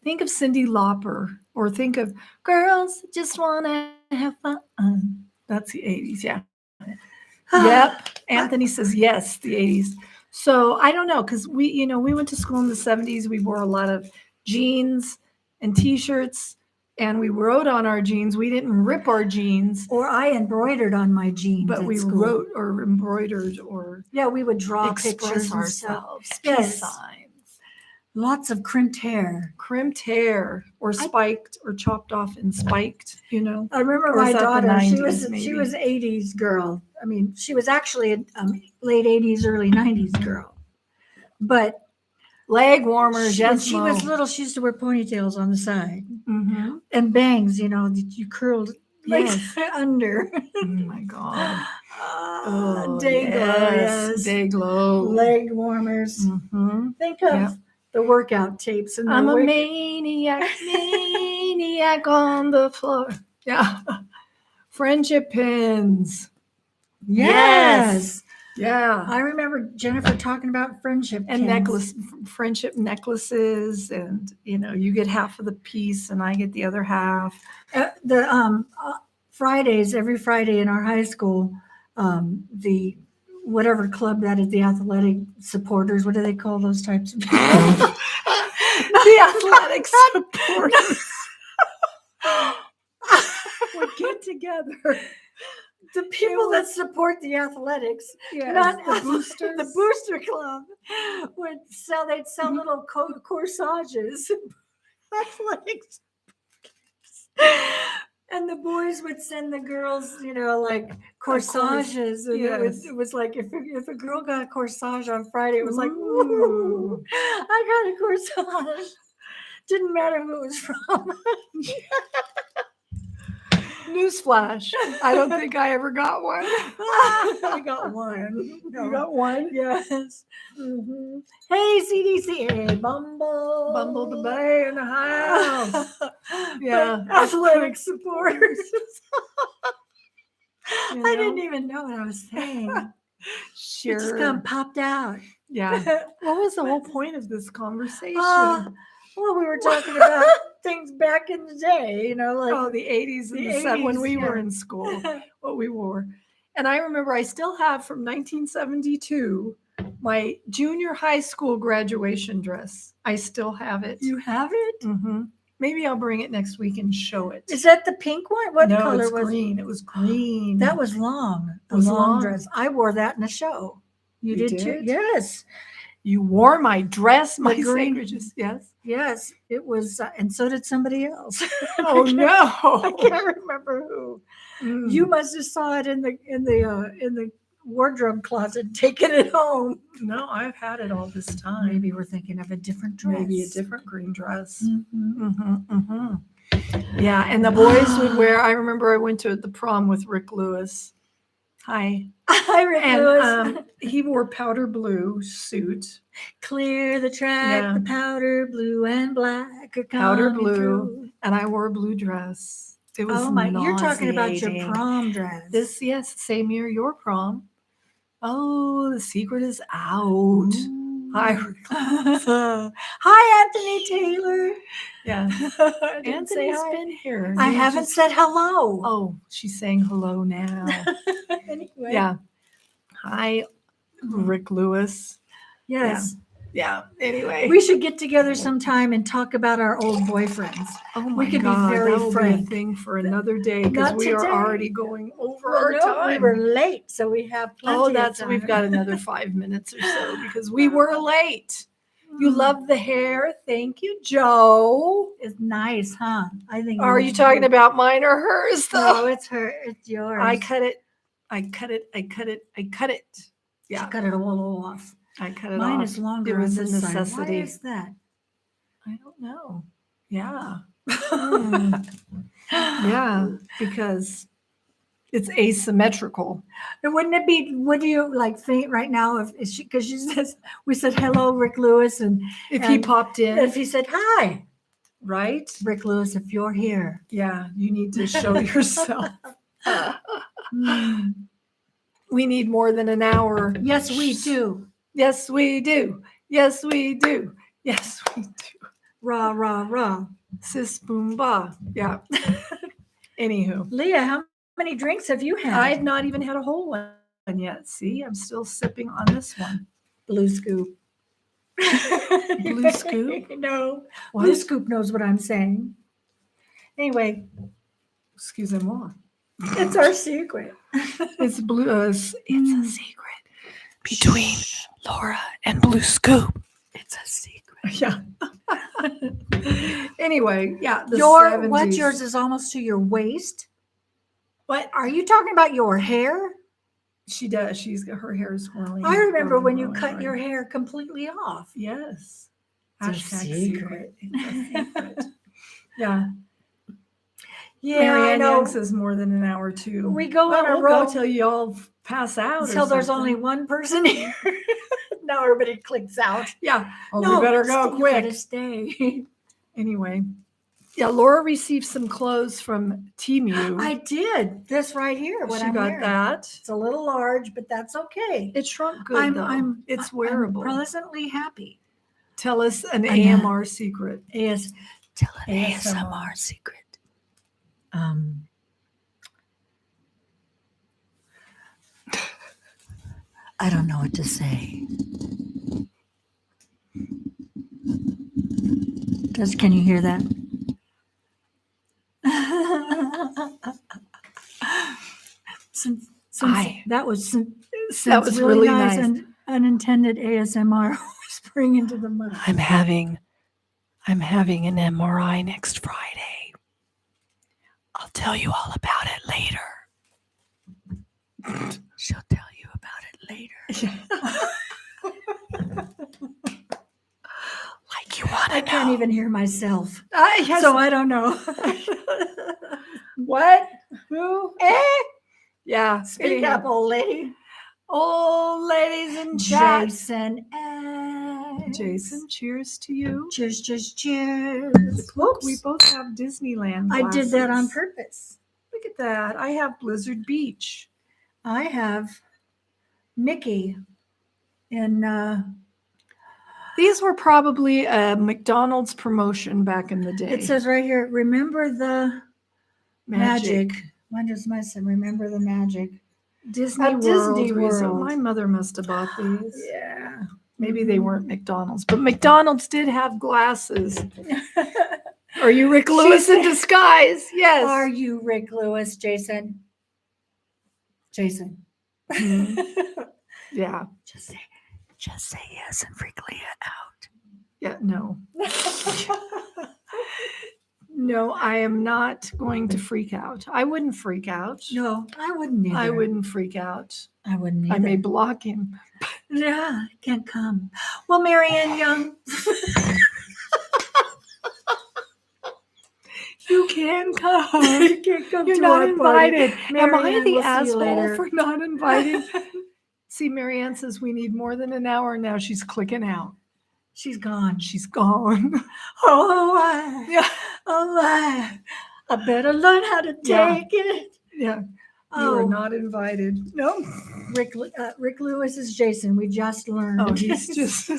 Think of Cyndi Lauper or think of girls just want to have fun. That's the 80s. Yeah. Yep. Anthony says yes, the 80s. So I don't know because we went to school in the 70s. We wore a lot of jeans and t-shirts, and we wrote on our jeans. We didn't rip our jeans. Or I embroidered on my jeans. But we wrote or embroidered or we would draw pictures ourselves. Peace signs. Lots of crimped hair. Crimped hair or spiked or chopped off and spiked, I remember my daughter, she was 80s girl. I mean, she was actually a late 80s, early 90s girl. But Leg warmers, When yes, she was Mo. little, she used to wear ponytails on the side Mm-hmm. and bangs, that you curled Yes. under. Oh my God. Oh, Day glow, yes. Day glow. Leg warmers. Mm-hmm. Think of Yeah. the workout tapes. And I'm a maniac, maniac on the floor. Yeah. Friendship pins. Yes. Yeah. I remember Jennifer talking about friendship And pins. friendship necklaces, and you get half of the piece and I get the other half. Fridays, every Friday in our high school, the whatever club that is, the athletic supporters, what do they call those types of people? The athletic supporters would get together. The people that support the athletics, Yes, not the boosters. the booster club they'd sell little corsages, athletics. And the boys would send the girls, like corsages. And yes. it was like if a girl got a corsage on Friday, it was like, Ooh. woo, I got a corsage. Didn't matter who it was from. Newsflash. I don't think I ever got one. I got one. You got one? Yes. Mm-hmm. Hey, CDC. Hey, Bumble. Bumble the Bay in the house. Yeah. But athletic supporters. You I know? didn't even know what I was saying. It just Sure. kind of popped out. Yeah. What was the whole point of this conversation? Well, we were talking about things back in the day, like the 80s and the the 70s, when 80s, we were yeah. in school, what we wore. And I remember I still have from 1972 my junior high school graduation dress. I still have it. You have it? Mm-hmm. Maybe I'll bring it next week and show it. Is that the pink one? What no, color it's was green. It was green. That was long. It was a long long. dress. I wore that in a show. You did too? did? Yes. You wore my dress, my green- sacredness. Yes. Yes, it was, and so did somebody else. Oh I no! can't remember who. Mm. You must have saw it in the wardrobe closet, taking it home. No, I've had it all this time. Maybe we're thinking of a different dress. Maybe a different green dress. Mhm. Mm-hmm, mm-hmm. Yeah, and the boys would wear. I remember I went to the prom with Rick Lewis. Hi. Hi, Rick And Lewis. he wore powder blue suit. Clear the track, Yeah. the powder blue and black are Powder coming blue. through. And I wore a blue dress. It was Oh my! You're talking about your nauseating. prom dress. Yes, same year your prom. Oh, the secret is out. Hi, Ooh. Hi, Anthony Taylor. Yeah. I didn't say Anthony's hi. been here. I You haven't just- said hello. Oh, she's saying hello now. Anyway. Yeah. Hi, Rick Lewis. Yes. Yeah. Anyway. We should get together sometime and talk about our old boyfriends. Oh my we could be God, very that will frank. be a thing for another day because Not we are today. already going over Well, our no, time. we were late, so we have plenty Oh, of that's time. we've got another 5 minutes or so because we were late. You love the hair. Thank you, Joe. It's nice, huh? I think. Are you talking about mine or hers? No, Though? it's her. It's yours. I cut it. I cut it. Yeah, She cut it all off. I cut it Mine off. is longer. It was on a this side. necessity. Why is that? I don't know. Yeah. Yeah, because it's asymmetrical. And wouldn't it be? Would you like faint right now if she? Because she says we said hello, Rick Lewis, and If he And popped in, if he said hi, right? Rick Lewis, if you're here. Yeah, you need to show yourself. Mm. We need more than an hour. Yes, we do. Yes, we do. Yes, we do. Yes, we do. Rah, rah, rah. Sis boom ba. Yeah. Anywho, Leah, how many drinks have you had? I've not even had a whole one yet. See, I'm still sipping on this one. Blue Scoop. Blue Scoop? No. What? Blue Scoop knows what I'm saying. Anyway, Excusez-moi. it's our secret. It's blue. It's a secret between Laura and Blue Scoop. It's a secret. Yeah. Anyway, yeah. The What's 70s. yours is almost to your waist. What? Are you talking about your hair? She does. She's got her hair is swirling. I remember when you growing, cut growing. your hair completely off. Yes. It's a Hashtag secret. It's a secret. Yeah. Yeah, Mary I Ann know. Young says more than an hour too. We go on a we'll roll go till you all pass out. until or there's something. only one person here. Now everybody clicks out. Yeah. Oh, No, we better go you gotta quick. stay. Anyway. Yeah, Laura received some clothes from Temu. I did this right here. What she I'm got wearing. that. It's a little large, but that's okay. It shrunk good though. It's wearable. I'm pleasantly happy. Tell us an I know. AMR secret. Tell an ASMR secret. I don't know what to say. Can you hear that? That was really nice. And unintended ASMR whispering into the mic. I'm having an MRI next Friday. I'll tell you all about it later. She'll tell you about it later. Like you want to know. I can't even hear myself. So So I don't know. what? Who? Yeah. Speak anyhow. up, old lady. Old ladies in chat. Jason S. Jason, cheers to you. Cheers, cheers, cheers. Look, we both have Disneyland I did that on glasses. purpose. Look at that. I have Blizzard Beach. I have Mickey in These were probably a McDonald's promotion back in the day. it says right here, remember the magic. When does my son remember the magic? Disney At World. Disney World. My mother must have bought these. Yeah. Maybe they weren't McDonald's, but McDonald's did have glasses. Are you Rick Lewis in disguise? Yes. Are you Rick Lewis, Jason? Jason. Mhm. Yeah. Just say yes and freak Leah out. Yeah. No. No, I am not going to freak out. I wouldn't freak out. No, I wouldn't either. I wouldn't freak out. I wouldn't either. I may block him. Yeah, can't come. Well, Marianne Young. You can come. You can't come You're to not our invited. party. Am I Marianne, the we'll see you asshole later. for not inviting? See, Marianne says we need more than an hour. Now she's clicking out. She's gone. She's gone. Yeah. I better learn how to take Yeah. it. Yeah. You are not invited. No. Rick Lewis is Jason. We just learned. Oh, he's just.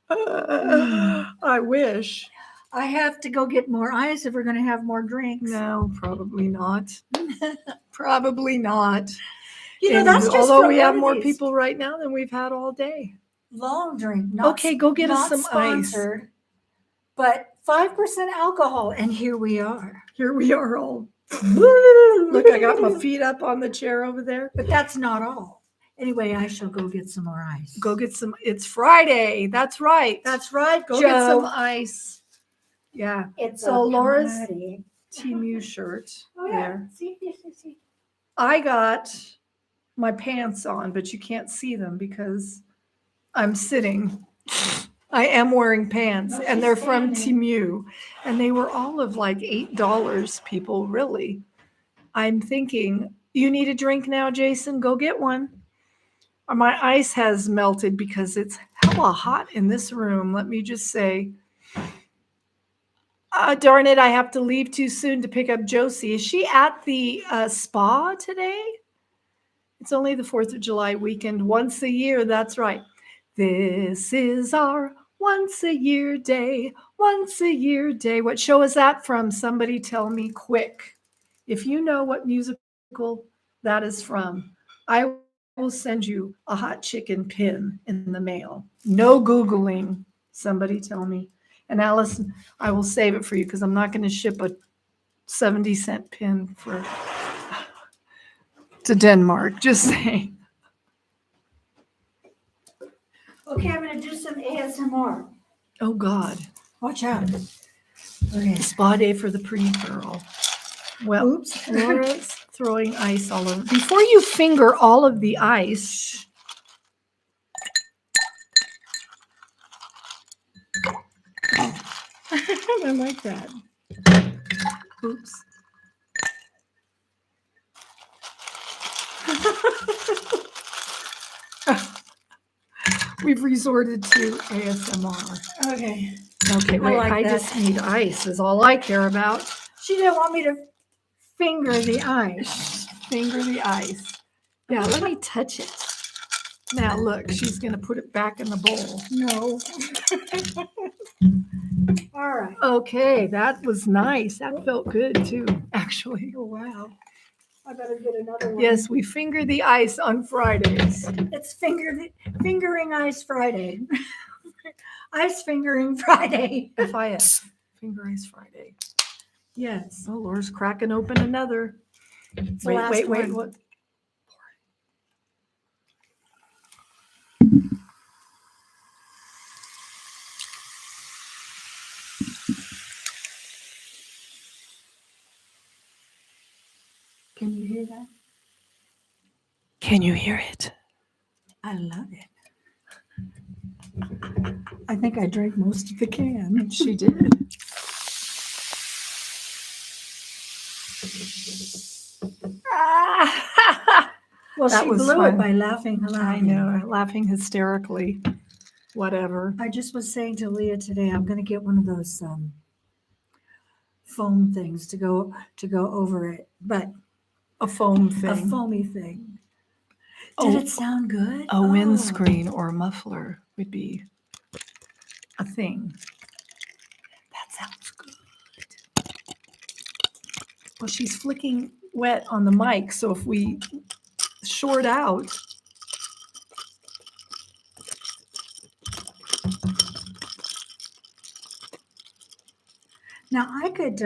I wish. I have to go get more ice if we're going to have more drinks. No, probably not. Probably not. You know, And that's just although from we have one of more these. people right now than we've had all day. Long drink. Not, Okay, go get us not some ice. sponsored, but 5% alcohol. And here we are. Here we are all. Look, I got my feet up on the chair over there. But that's not all. Anyway, I shall go get some more ice. Go get some. It's Friday. That's right. That's right, Go Joe. get some ice. Yeah. It's So a Laura's party. Temu shirt Oh, yeah. there. See. I got my pants on, but you can't see them because I'm sitting. I am wearing pants, No, and she's they're from standing. Temu, and they were all of like $8. People, really. I'm thinking, you need a drink now, Jason? Go get one. My ice has melted because it's hella hot in this room. Let me just say. Darn it, I have to leave too soon to pick up Josie. Is she at the spa today? It's only the 4th of July weekend, once a year. That's right. This is our once a year day, once a year day. What show is that from? Somebody tell me quick. If you know what musical that is from, I will send you a hot chicken pin in the mail. No Googling. Somebody tell me. And Allison, I will save it for you because I'm not going to ship a 70-cent pin to Denmark. Just saying. Okay, I'm going to do some ASMR. Oh, God. Watch out. Okay. Spa day for the pretty girl. Well, Oops. Laura's throwing ice all over. Before you finger all of the ice, I like that. Oops. We've resorted to ASMR. Okay. Okay, wait, like I that. just need ice is all I care about. She didn't want me to finger the ice. Finger the ice. Yeah, let me touch it. Now look, she's gonna put it back in the bowl. No. All right. Okay, that was nice. That felt good too, actually. Oh, wow. I better get another one. Yes, we finger the ice on Fridays. It's fingering ice Friday. Ice fingering Friday. FIS, Finger Ice Friday. Yes. Oh, Laura's cracking open another. It's the Wait, last wait, wait. one. What? Can you hear that? Can you hear it? I love it. I think I drank most of the can. She did. Well, That she was blew fun. it by laughing loud. I know, laughing hysterically. Whatever. I just was saying to Leah today, I'm going to get one of those foam things to go over it, but A foam a thing. foamy thing. Oh, Did it sound good? A windscreen or a muffler would be a thing. That sounds good. Well, she's flicking wet on the mic, so if we short out. Now I could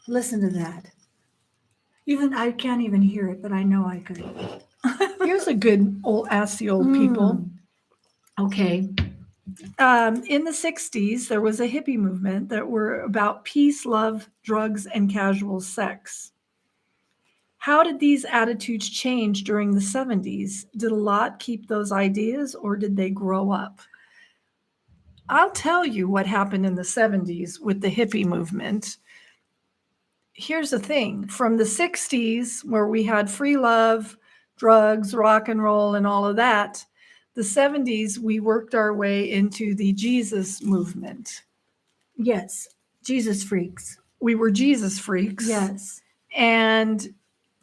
listen to that. Even I can't even hear it, but I know I could. Here's a good old ask the old people. Okay. In the 60s, there was a hippie movement that were about peace, love, drugs, and casual sex. How did these attitudes change during the 70s? Did a lot keep those ideas or did they grow up? I'll tell you what happened in the 70s with the hippie movement. Here's the thing, from the 60s, where we had free love, drugs, rock and roll, and all of that, the 70s, we worked our way into the Jesus movement. Yes, Jesus freaks. We were Jesus freaks. Yes. And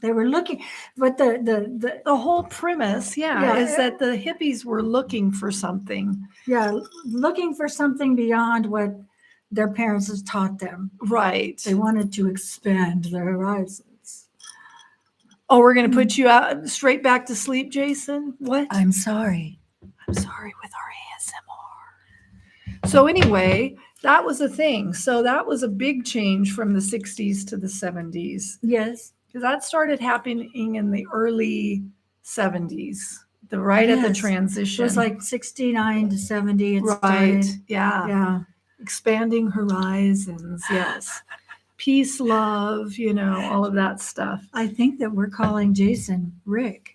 they were looking, but the whole premise, is that the hippies were looking for something. Yeah, looking for something beyond what their parents has taught them. Right. They wanted to expand their horizons. Oh, we're going to put you out straight back to sleep, Jason? What? I'm sorry. I'm sorry with our ASMR. So anyway, that was a thing. So that was a big change from the 60s to the 70s. Yes. Because that started happening in the early 70s, at the transition. It was like 69 to 70. It right. started. Yeah. Yeah. Expanding horizons. Yes. Peace, love, all of that stuff. I think that we're calling Jason Rick.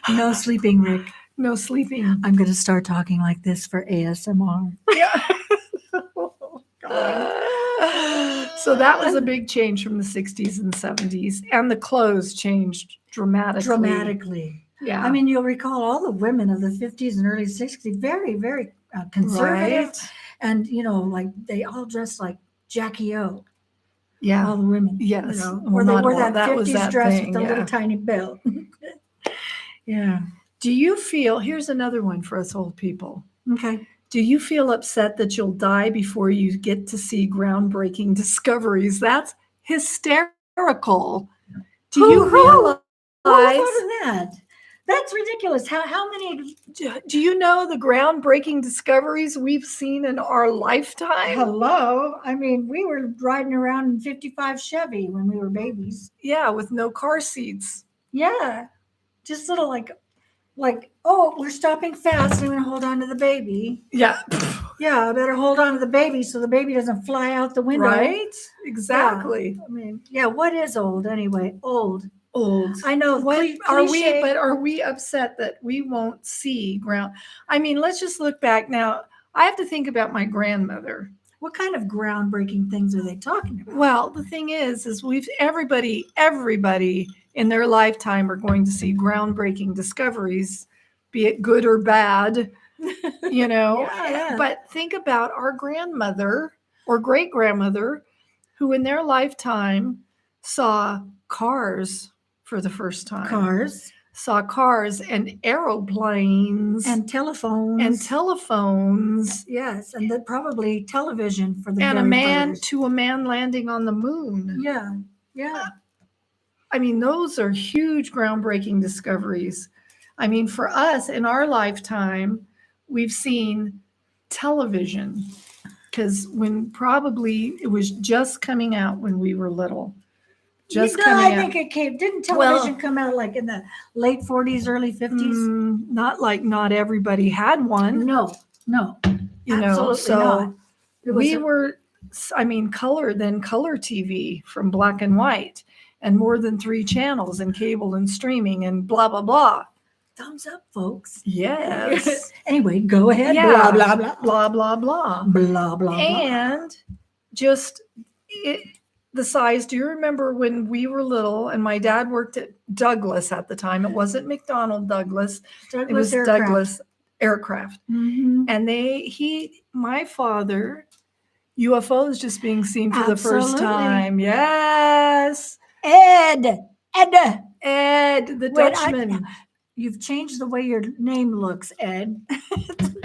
No sleeping, Rick. No sleeping. I'm going to start talking like this for ASMR. Yeah. Oh, God. So that was a big change from the 60s and 70s. And the clothes changed dramatically. Yeah. I mean, you'll recall all the women of the 50s and early 60s, very, very conservative. Right. And, like they all dressed like Jackie O. Yeah. All the women. Yes. Or they wore that 50s dress with the little tiny belt. Yeah. Do you feel, here's another one for us old people. Okay. Do you feel upset that you'll die before you get to see groundbreaking discoveries? That's hysterical. Do you realize? Who thought of that? That's ridiculous. How many? Do you know the groundbreaking discoveries we've seen in our lifetime? Hello. I mean, we were riding around in 55 Chevy when we were babies. Yeah, with no car seats. Yeah. Just little like, oh, we're stopping fast. I'm going to hold on to the baby. Yeah. Yeah, I better hold on to the baby so the baby doesn't fly out the window. Right? Exactly. Yeah. I mean, yeah, what is old anyway? Old. I know. What are we upset that we won't see ground? I mean, let's just look back now. I have to think about my grandmother. What kind of groundbreaking things are they talking about? Well, the thing is everybody in their lifetime are going to see groundbreaking discoveries, be it good or bad, Yeah. But think about our grandmother or great grandmother who in their lifetime saw cars for the first time. Saw cars and aeroplanes and telephones. Yes, and probably television for the and a very man first. to a man landing on the moon. Yeah. I mean, those are huge groundbreaking discoveries. I mean, for us in our lifetime, we've seen television because when probably it was just coming out when we were little. I think it came. Didn't television come out like in the late 40s, early 50s? Not everybody had one. No. Absolutely so not. we were, color TV from black and white and more than 3 channels and cable and streaming and blah, blah, blah. Thumbs up, folks. Yes. Anyway, go ahead. Yeah. Blah, blah, blah. Blah, blah, blah. Blah, blah, blah. And just the size. Do you remember when we were little and my dad worked at Douglas at the time? It wasn't McDonnell Douglas. It was Douglas Aircraft. Mm-hmm. And my father, UFOs just being seen for the first time. Yes. Ed, the Dutchman. You've changed the way your name looks, Ed.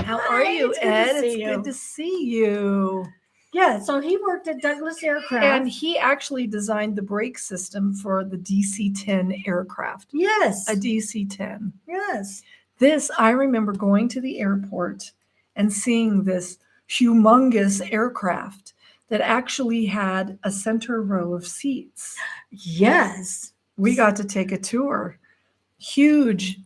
How are you, Ed? It's good to see you. Yeah, so he worked at Douglas Aircraft. And he actually designed the brake system for the DC-10 aircraft. Yes. A DC-10. Yes. I remember going to the airport and seeing this humongous aircraft that actually had a center row of seats. Yes. We got to take a tour. Huge.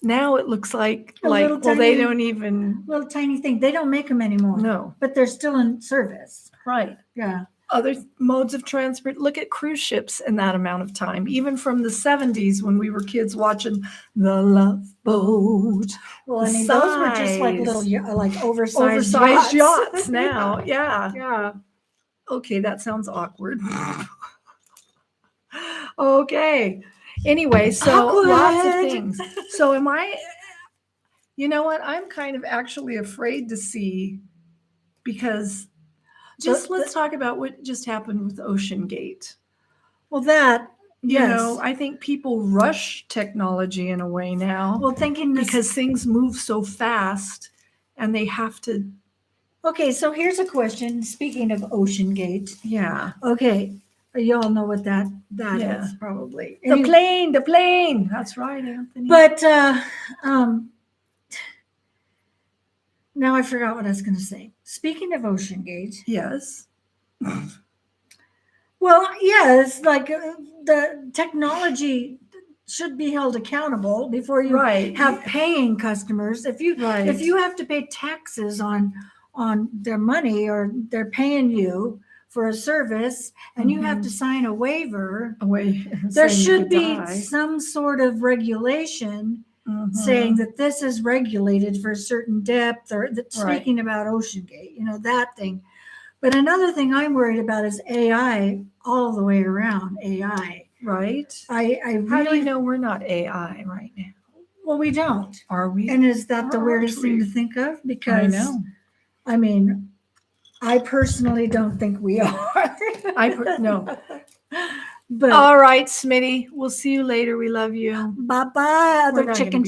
Now it looks like they don't even little tiny thing. They don't make them anymore. No, but they're still in service. Right. Yeah. Other modes of transport. Look at cruise ships in that amount of time. Even from the 70s when we were kids watching The Love Boat. Well, I mean, those were just like little, oversized yachts now. Yeah. Yeah. Okay, that sounds awkward. Okay. Anyway, so lots of things. So you know what? I'm kind of actually afraid to see because let's talk about what just happened with Ocean Gate. Well, that, I think people rush technology in a way now. Well, because things move so fast and they have to. Okay, so here's a question. Speaking of Ocean Gate. Yeah. Okay. You all know what that is, probably. The plane. That's right, Anthony. But now I forgot what I was going to say. Speaking of Ocean Gate. Yes. Well, yeah, it's like the technology should be held accountable before you have paying customers. If you have to pay taxes on their money or they're paying you for a service and you have to sign a waiver, there should be some sort of regulation saying that this is regulated for a certain depth or speaking about Ocean Gate, that thing. But another thing I'm worried about is AI all the way around. AI. Right. I How do you know we're not AI right now? Well, we don't. Are we? And is that the weirdest thing to think of? Because I know. I mean, I personally don't think we are. No. But all right, Smitty. We'll see you later. We love you. Bye-bye, other chicken.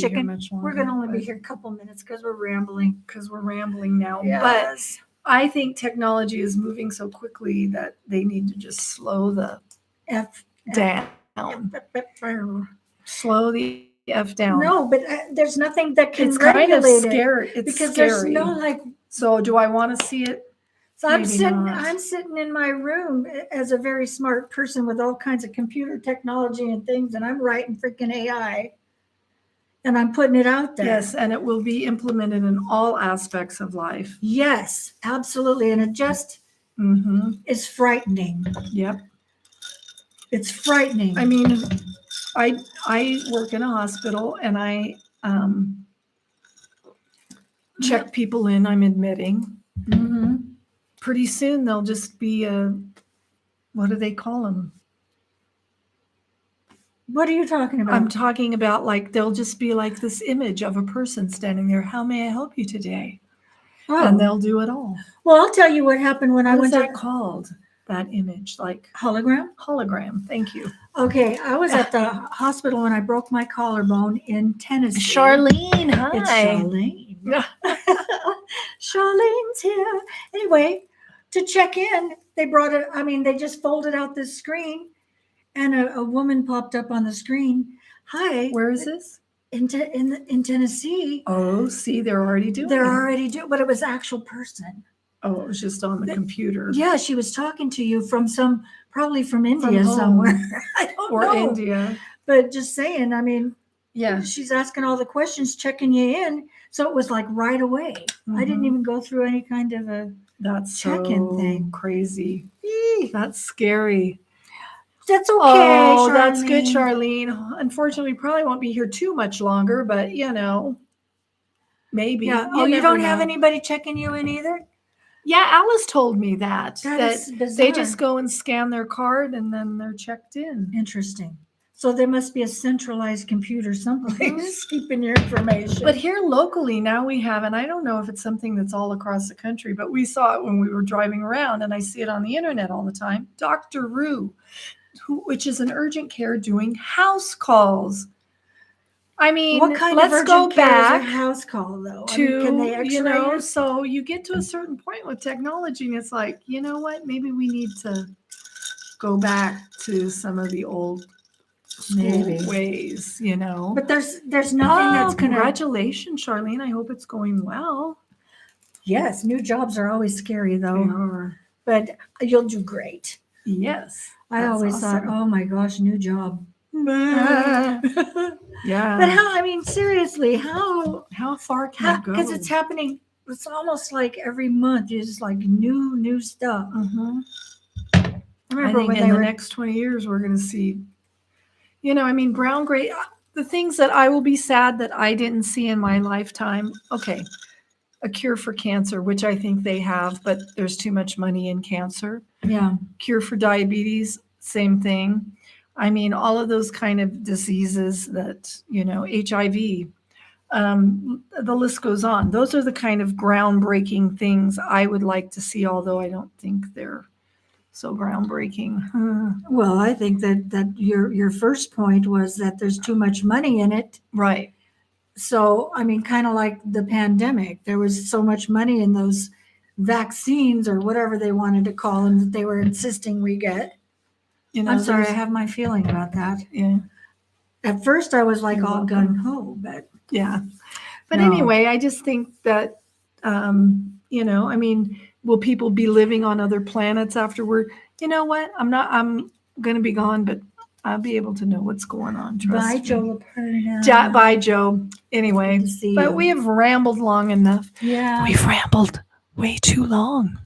We're going to only be here a couple minutes because we're rambling. Now. Yes. But I think technology is moving so quickly that they need to just slow the F down. Slow the F down. No, but there's nothing that can it's regulate kind of scary. It's because scary. There's no So do I want to see it? So I'm sitting in my room as a very smart person with all kinds of computer technology and things, and I'm writing freaking AI, and I'm putting it out there. Yes, and it will be implemented in all aspects of life. Yes, absolutely, and it just is frightening. Yep, it's frightening. I mean, I work in a hospital, and check people in, I'm admitting. Mhm. Pretty soon they'll just be what do they call them? What are you talking about? I'm talking about like they'll just be like this image of a person standing there. How may I help you today? And Oh, they'll do it all. well, I'll tell you what happened when I What is went that to called? That image, like hologram. hologram. Thank you. Okay, I was at the hospital when I broke my collarbone in Tennessee. Charlene, hi. It's Charlene. Charlene's here. Anyway, to check in, they brought it. I mean, they just folded out this screen, and a woman popped up on the screen. Hi, Where is this? in Tennessee. Oh, see, they're already doing They're it. already doing, but it was actual person. Oh, it was just on the computer. Yeah, she was talking to you from probably from India From home. somewhere. I don't Or know. India. But just saying, I mean, Yeah. she's asking all the questions, checking you in. So it was like right away. I didn't Mhm. even go through any kind of a That's check-in so thing. crazy. That's scary. That's okay. Oh, that's good, Charlene. Charlene. Unfortunately, we probably won't be here too much longer, but maybe. Yeah. Oh, you never don't have know. anybody checking you in either? Yeah, Alice told me that Is bizarre. they just go and scan their card and then they're checked in. Interesting. So there must be a centralized computer someplace keeping your information. But here locally now we have, and I don't know if it's something that's all across the country, but we saw it when we were driving around, and I see it on the internet all the time. Dr. Rue, which is an urgent care doing house calls. I mean, what kind let's of urgent go care back is a house call though? to, Can they X-ray you? so you get to a certain point with technology, and it's like, you know what? Maybe we need to go back to some of the old Maybe. ways, But there's nothing that's gonna. Congratulations, Charlene. I hope it's going well. Yes, new jobs are always scary though, are. but you'll do great. Yes. I that's always thought, awesome. oh my gosh, new job. Yeah. But how? I mean, seriously, how? How far can it go? Because it's happening. It's almost like every month is like new stuff. Mhm. I I remember think when in they the were. next 20 years, we're going to see, brown gray, the things that I will be sad that I didn't see in my lifetime. Okay. A cure for cancer, which I think they have, but there's too much money in cancer. Yeah. Cure for diabetes, same thing. I mean, all of those kind of diseases that, HIV, the list goes on. Those are the kind of groundbreaking things I would like to see, although I don't think they're so groundbreaking. Well, I think that your first point was that there's too much money in it. Right. So, I mean, kind of like the pandemic, there was so much money in those vaccines or whatever they wanted to call them that they were insisting we get. I'm sorry, I have my feeling about that. Yeah. At first, I was like You're all welcome. gung ho, but Yeah. But No. anyway, I just think that, will people be living on other planets afterward? You know what? I'm going to be gone, but I'll be able to know what's going on. Trust bye, me. Joe Laperna. Bye, Joe. Anyway, Good to see but you. we have rambled long enough. Yeah, We've rambled way too long.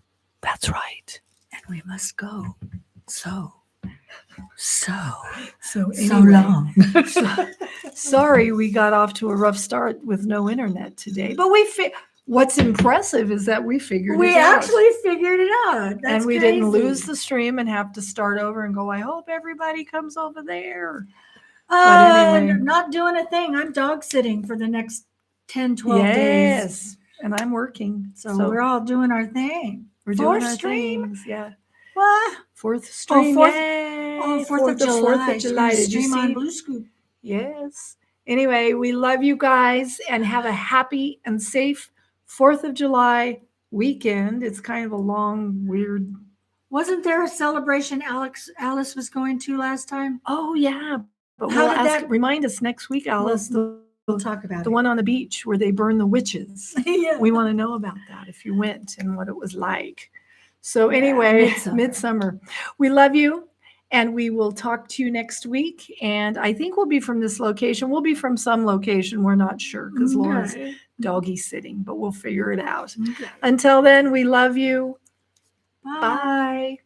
That's right. and we must go. So Anyway, long. sorry we got off to a rough start with no internet today, but what's impressive is that we figured We it out. actually figured it out. That's And we crazy. didn't lose the stream and have to start over and go, I hope everybody comes over there. anyway. Not doing a thing. I'm dog sitting for the next 10, 12 days. Yes. And I'm working. So we're all doing our thing. We're Fourth doing our stream? things. Yeah. What? Fourth stream. Fourth- Yay. Oh, 4th of July. 4th of It's July. gonna Did you stream on see? Blue Scoop. Yes. Anyway, we love you guys and have a happy and safe 4th of July weekend. It's kind of a long, weird. Wasn't there a celebration Alice was going to last time? Oh, yeah. But How we'll did that- remind us next week, Alice, We'll talk about the it. one on the beach where they burn the witches. Yeah. We want to know about that if you went and what it was like. So Yeah, anyway, midsummer. we love you, and we will talk to you next week. And I think we'll be from this location. We'll be from some location. We're not sure because Laura's Okay. doggy sitting, but we'll figure it out. Okay. Until then, we love you. Bye. Bye.